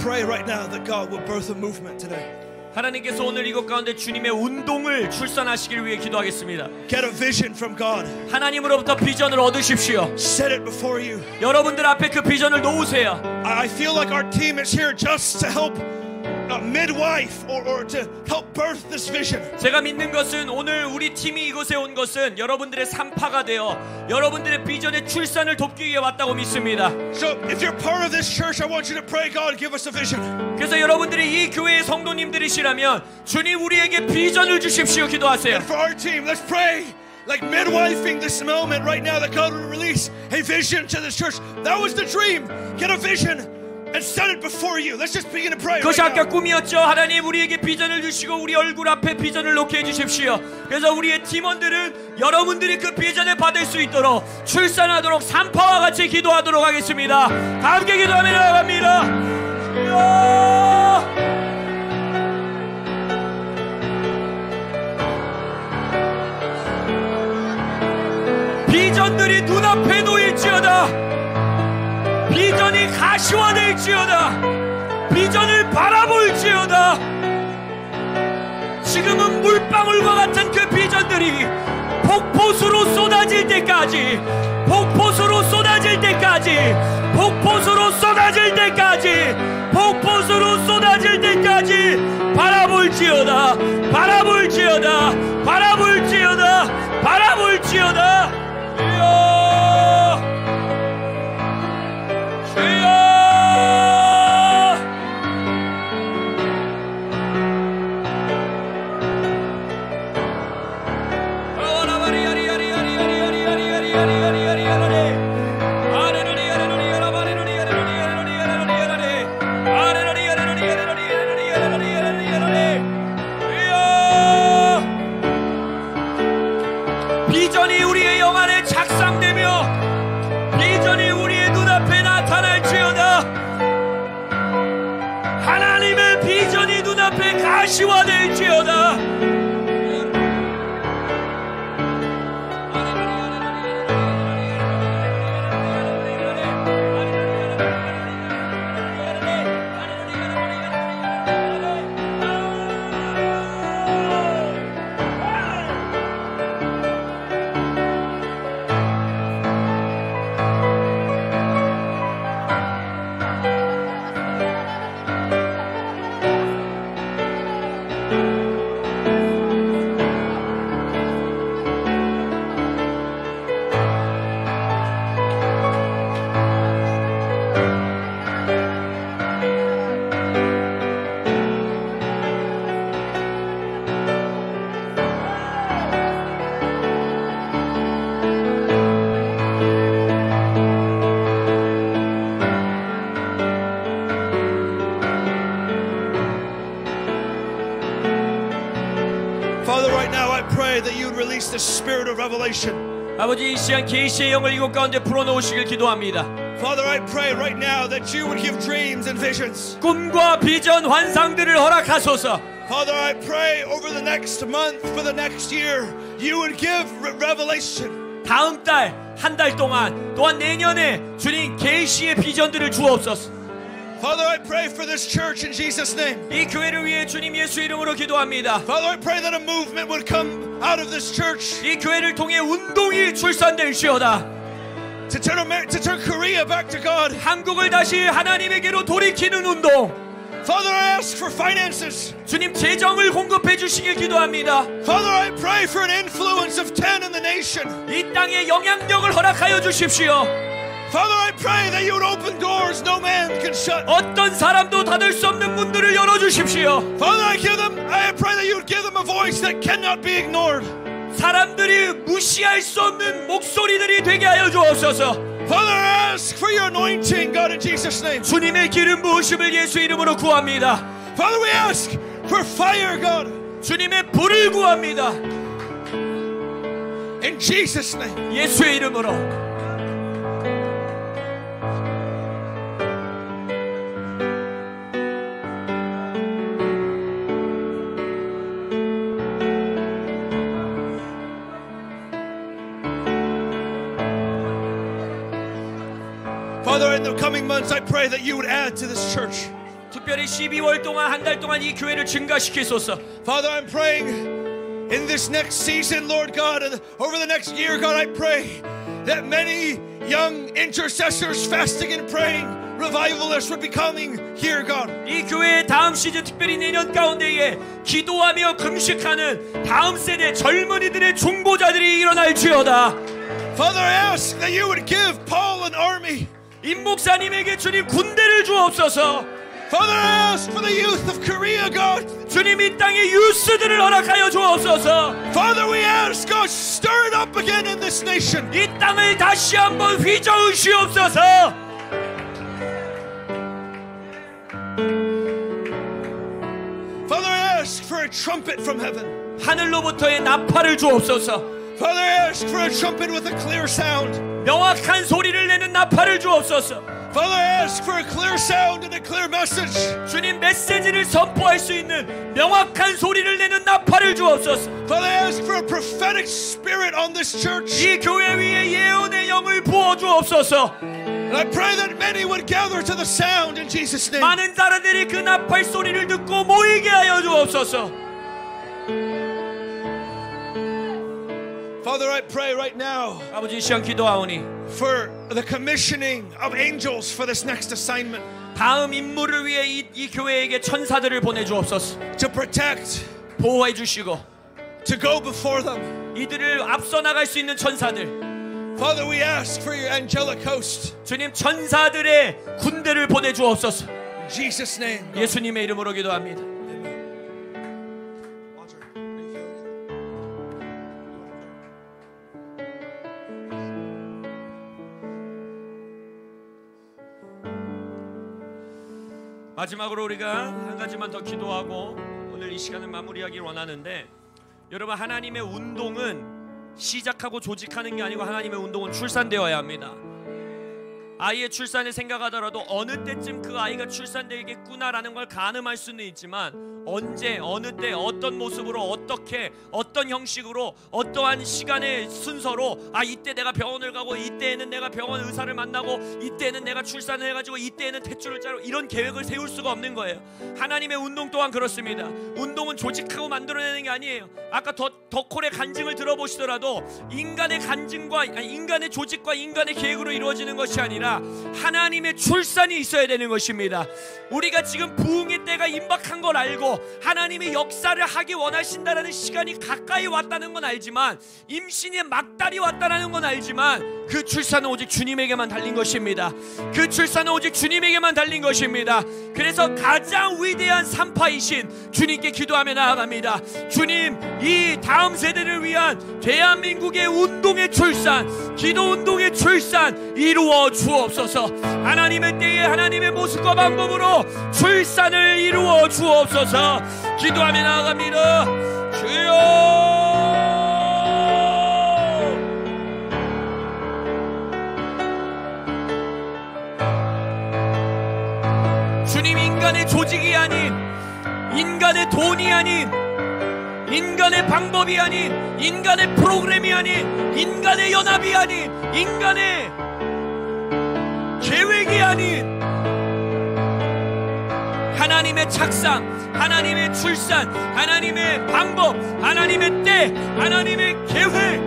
pray right now that God will birth a movement today. 하나님께서 오늘 이곳 가운데 주님의 운동을 출산하시기를 위해 기도하겠습니다. Get a vision from God. 하나님으로부터 비전을 얻으십시오. Set it before you. 여러분들 앞에 그 비전을 놓으세요. I feel like our team is here just to help midwife or to help birth this vision. 제가 믿는 것은 오늘 우리 팀이 이곳에 온 것은 여러분들의 산파가 되어 여러분들의 비전의 출산을 돕기 위해 왔다고 믿습니다. So if you're part of this church, I want you to pray, God, give us a vision. 그래서 여러분들이 이 교회의 성도님들이시라면 주님 우리에게 비전을 주십시오. 기도하세요. And for our team, let's pray. like midwifing this moment right now, that God would release a vision to this church. That was the dream. Get a vision and set it before you. Let's just begin to pray. 그것이 right 아까 now. 꿈이었죠. 하나님 우리에게 비전을 주시고 우리 얼굴 앞에 비전을 놓게 해주십시오. 그래서 우리의 팀원들은 여러분들이 그 비전을 받을 수 있도록 출산하도록 산파와 같이 기도하도록 하겠습니다. 다 함께 기도하며 나아갑니다. 비전들이 눈앞에 놓일지어다. 비전이 가시화될지어다. 비전을 바라볼지어다. 지금은 물방울과 같은 그 비전들이 폭포수로 쏟아질 때까지, 폭포수로 쏟아질 때까지, 폭포수로 쏟아질 때까지, 폭포수로 쏟아질 때까지 바라볼지어다. 바라볼지어다. 바라볼지어다. 바라볼지어다. 비전이 우리의 영안에 작상되며 비전이 우리의 눈앞에 나타날지어다. 하나님의 비전이 눈앞에 가시화될지어다. Father, right now I pray that you would release the spirit of revelation. 아버지, 이 시간 계시의 영을 이곳 가운데 불어넣으시길 기도합니다. Father, I pray right now that you would give dreams and visions. 꿈과 비전, 환상들을 허락하소서. Father, I pray over the next month, for the next year, you would give revelation. 다음 달, 한 달 동안, 또한 내년에 주님 계시의 비전들을 주옵소서. Father, I pray for this church in Jesus' name. 이 교회를 위해 주님 예수 이름으로 기도합니다. Father, I pray that a movement would come out of this church 이 교회를 통해 운동이 출산될지어다. to turn Korea back to God. 한국을 다시 하나님에게로 돌이키는 운동. Father, I ask for finances. 주님 재정을 공급해 주시길 기도합니다. Father, I pray for an influence of 10 in the nation. 이 땅에 영향력을 허락하여 주십시오. Father, I pray that you would open doors no man can shut. 어떤 사람도 닫을 수 없는 문들을 열어 주십시오. Father, I pray that you would give them a voice that cannot be ignored. 사람들이 무시할 수 없는 목소리들이 되게 하여 주옵소서. Father, I ask for your anointing, God, in Jesus' name. 주님의 기름 부으심을 예수 이름으로 구합니다. Father, we ask for fire, God. 주님의 불을 구합니다. In Jesus' name. 예수의 이름으로. Father, in the coming months, I pray that you would add to this church. 특별히 12월 동안 한 달 동안 이 교회를 증가시키소서. Father, I'm praying in this next season, Lord God, and over the next year, God, I pray that many young intercessors fasting and praying, revivalists would be coming here, God. 이 교회의 다음 시즌 특별히 내년 가운데에 기도하며 금식하는 다음 세대 젊은이들의 중보자들이 일어날지어다. Father, I ask that you would give Paul an army. 임 목사님에게 주님 군대를 주옵소서. Father, I ask for the youth of Korea, God. 주님 이 땅의 유스들을 허락하여 주옵소서. Father, we ask, God, stir it up again in this nation. 이 땅을 다시 한번 휘저으시옵소서. Father, I ask for a trumpet from heaven. 하늘로부터의 나팔을 주옵소서. Father, I ask for a trumpet with a clear sound. 명확한 소리를 내는 나팔을 주옵소서. Father, I ask for a clear sound and a clear message. 주님 메시지를 선포할 수 있는 명확한 소리를 내는 나팔을 주옵소서. Father, I ask for a prophetic spirit on this church. 이 교회 위에 예언의 영을 부어 주옵소서. And I pray that many would gather to the sound in Jesus' name. 많은 사람들이 그 나팔 소리를 듣고 모이게 하여 주옵소서. Father, I pray right now 아버지 이 시간 기도하오니 for the commissioning of angels for this next assignment. 다음 임무를 위해 이 교회에게 천사들을 보내주옵소서. To protect, 보호해 주시고 to go before them. 이들을 앞서 나갈 수 있는 천사들. Father, we ask for your angelic host. 주님 천사들의 군대를 보내주옵소서. In Jesus' name. 예수님의 이름으로 기도합니다. 마지막으로 우리가 한 가지만 더 기도하고 오늘 이 시간을 마무리하길 원하는데, 여러분 하나님의 운동은 시작하고 조직하는 게 아니고 하나님의 운동은 출산되어야 합니다. 아이의 출산을 생각하더라도 어느 때쯤 그 아이가 출산되겠구나라는 걸 가늠할 수는 있지만 언제 어느 때 어떤 모습으로 어떻게 어떤 형식으로 어떠한 시간의 순서로 이때 내가 병원을 가고 이때에는 내가 병원 의사를 만나고 이때에는 내가 출산을 해가지고 이때에는 탯줄을 짜고 이런 계획을 세울 수가 없는 거예요. 하나님의 운동 또한 그렇습니다. 운동은 조직하고 만들어내는 게 아니에요. 아까 덕콜의 간증을 들어보시더라도 인간의 간증과 인간의 조직과 인간의 계획으로 이루어지는 것이 아니라 하나님의 출산이 있어야 되는 것입니다. 우리가 지금 부흥의 때가 임박한 걸 알고 하나님의 역사를 하기 원하신다라는 시간이 가까이 왔다는 건 알지만, 임신의 막달이 왔다는 건 알지만, 그 출산은 오직 주님에게만 달린 것입니다. 그 출산은 오직 주님에게만 달린 것입니다. 그래서 가장 위대한 산파이신 주님께 기도하며 나아갑니다. 주님, 이 다음 세대를 위한 대한민국의 운동의 출산, 기도 운동의 출산 이루어 주옵소서. 하나님의 때에 하나님의 모습과 방법으로 출산을 이루어 주옵소서. 기도하며 나아갑니다. 주여, 주님, 인간의 조직이 아닌, 인간의 돈이 아닌, 인간의 방법이 아닌, 인간의 프로그램이 아닌, 인간의 연합이 아닌, 인간의 계획이 아닌 하나님의 착상, 하나님의 출산, 하나님의 방법, 하나님의 때, 하나님의 계획,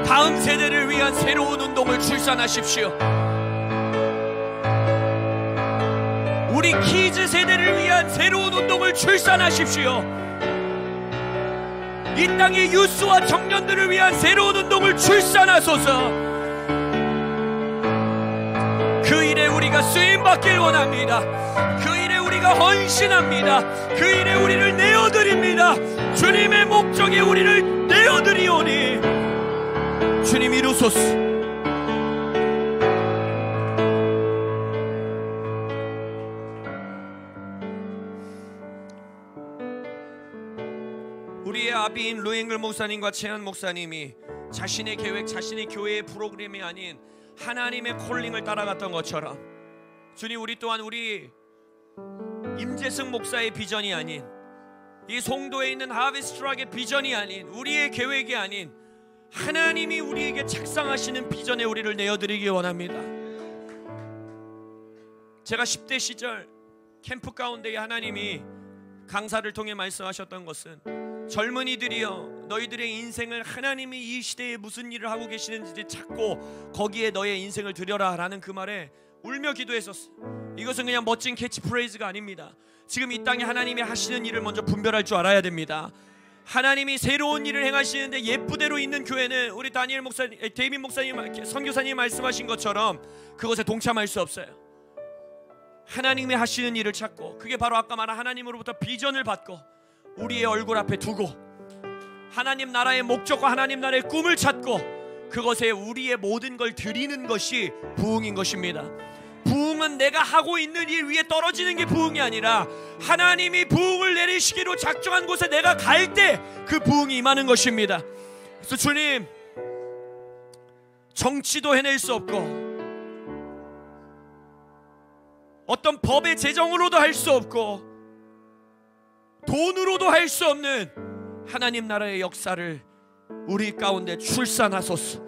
다음 세대를 위한 새로운 운동을 출산하십시오. 우리 키즈 세대를 위한 새로운 운동을 출산하십시오. 이 땅의 유스와 청년들을 위한 새로운 운동을 출산하소서. 그 일에 우리가 쓰임받길 원합니다. 그 일에 우리가 헌신합니다. 그 일에 우리를 내어드립니다. 주님의 목적에 우리를 내어드리오니 주님 이루소서. 우리의 아비인 루앵글 목사님과 채한 목사님이 자신의 계획, 자신의 교회의 프로그램이 아닌 하나님의 콜링을 따라갔던 것처럼, 주님, 우리 또한 우리 임재승 목사의 비전이 아닌, 이 송도에 있는 하베스트락의 비전이 아닌, 우리의 계획이 아닌 하나님이 우리에게 책상하시는 비전에 우리를 내어드리기 원합니다. 제가 10대 시절 캠프 가운데에 하나님이 강사를 통해 말씀하셨던 것은, 젊은이들이여, 너희들의 인생을 하나님이 이 시대에 무슨 일을 하고 계시는지 찾고 거기에 너의 인생을 들여라 라는 그 말에 울며 기도했었어요. 이것은 그냥 멋진 캐치프레이즈가 아닙니다. 지금 이 땅에 하나님이 하시는 일을 먼저 분별할 줄 알아야 됩니다. 하나님이 새로운 일을 행하시는데 예쁘대로 있는 교회는 우리 다니엘 목사님, 데이빗 목사님, 선교사님이 말씀하신 것처럼 그것에 동참할 수 없어요. 하나님이 하시는 일을 찾고, 그게 바로 아까 말한 하나님으로부터 비전을 받고 우리의 얼굴 앞에 두고 하나님 나라의 목적과 하나님 나라의 꿈을 찾고 그것에 우리의 모든 걸 드리는 것이 부흥인 것입니다. 부흥은 내가 하고 있는 일 위에 떨어지는 게 부흥이 아니라 하나님이 부흥을 내리시기로 작정한 곳에 내가 갈 때 그 부흥이 임하는 것입니다. 그래서 주님, 정치도 해낼 수 없고 어떤 법의 제정으로도 할 수 없고 돈으로도 할 수 없는 하나님 나라의 역사를 우리 가운데 출산하소서.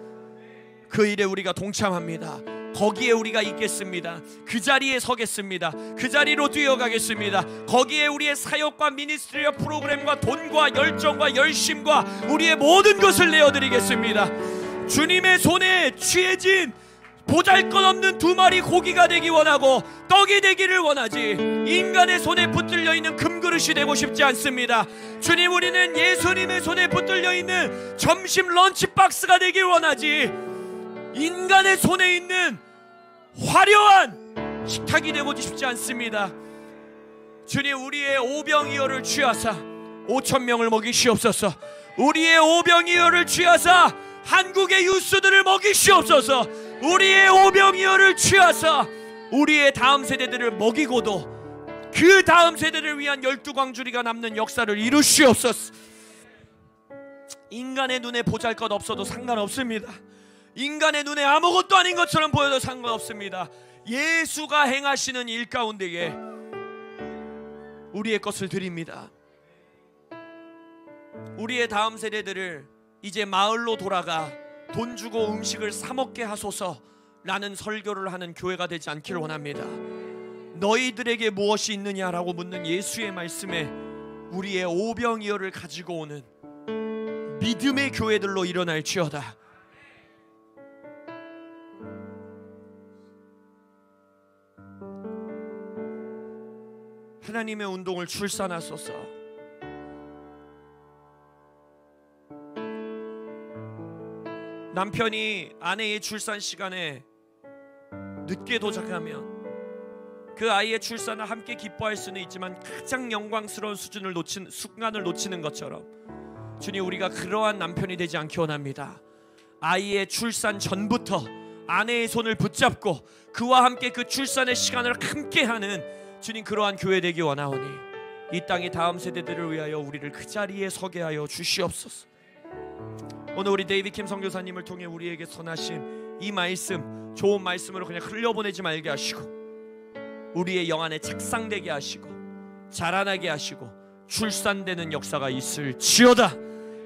그 일에 우리가 동참합니다. 거기에 우리가 있겠습니다. 그 자리에 서겠습니다. 그 자리로 뛰어가겠습니다. 거기에 우리의 사역과 미니스트리와 프로그램과 돈과 열정과 열심과 우리의 모든 것을 내어드리겠습니다. 주님의 손에 취해진 보잘것없는 2마리 고기가 되기 원하고 떡이 되기를 원하지 인간의 손에 붙들려 있는 금그릇이 되고 싶지 않습니다. 주님, 우리는 예수님의 손에 붙들려 있는 점심 런치박스가 되길 원하지 인간의 손에 있는 화려한 식탁이 되고 싶지 않습니다. 주님, 우리의 오병이어를 취하사 5,000명을 먹이시옵소서. 우리의 오병이어를 취하사 한국의 유스들을 먹이시옵소서. 우리의 오병이어를 취하사 우리의 다음 세대들을 먹이고도 그 다음 세대를 위한 12광주리가 남는 역사를 이루시옵소서. 인간의 눈에 보잘것 없어도 상관없습니다. 인간의 눈에 아무것도 아닌 것처럼 보여도 상관없습니다. 예수가 행하시는 일 가운데에 우리의 것을 드립니다. 우리의 다음 세대들을 이제 마을로 돌아가 돈 주고 음식을 사 먹게 하소서 라는 설교를 하는 교회가 되지 않기를 원합니다. 너희들에게 무엇이 있느냐라고 묻는 예수의 말씀에 우리의 오병이어를 가지고 오는 믿음의 교회들로 일어날지어다. 하나님의 운동을 출산하소서. 남편이 아내의 출산 시간에 늦게 도착하면 그 아이의 출산을 함께 기뻐할 수는 있지만 가장 영광스러운 순간을 놓치는 것처럼 주님, 우리가 그러한 남편이 되지 않기 원합니다. 아이의 출산 전부터 아내의 손을 붙잡고 그와 함께 그 출산의 시간을 함께하는 주님, 그러한 교회 되기 원하오니 이 땅의 다음 세대들을 위하여 우리를 그 자리에 서게 하여 주시옵소서. 오늘 우리 데이비드 킴 선교사님을 통해 우리에게 선하신 이 말씀, 좋은 말씀으로 그냥 흘려보내지 말게 하시고 우리의 영안에 착상되게 하시고 자라나게 하시고 출산되는 역사가 있을지어다.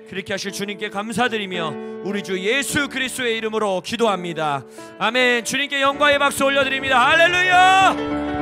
그렇게 하실 주님께 감사드리며 우리 주 예수 그리스도의 이름으로 기도합니다. 아멘. 주님께 영광의 박수 올려드립니다. 할렐루야.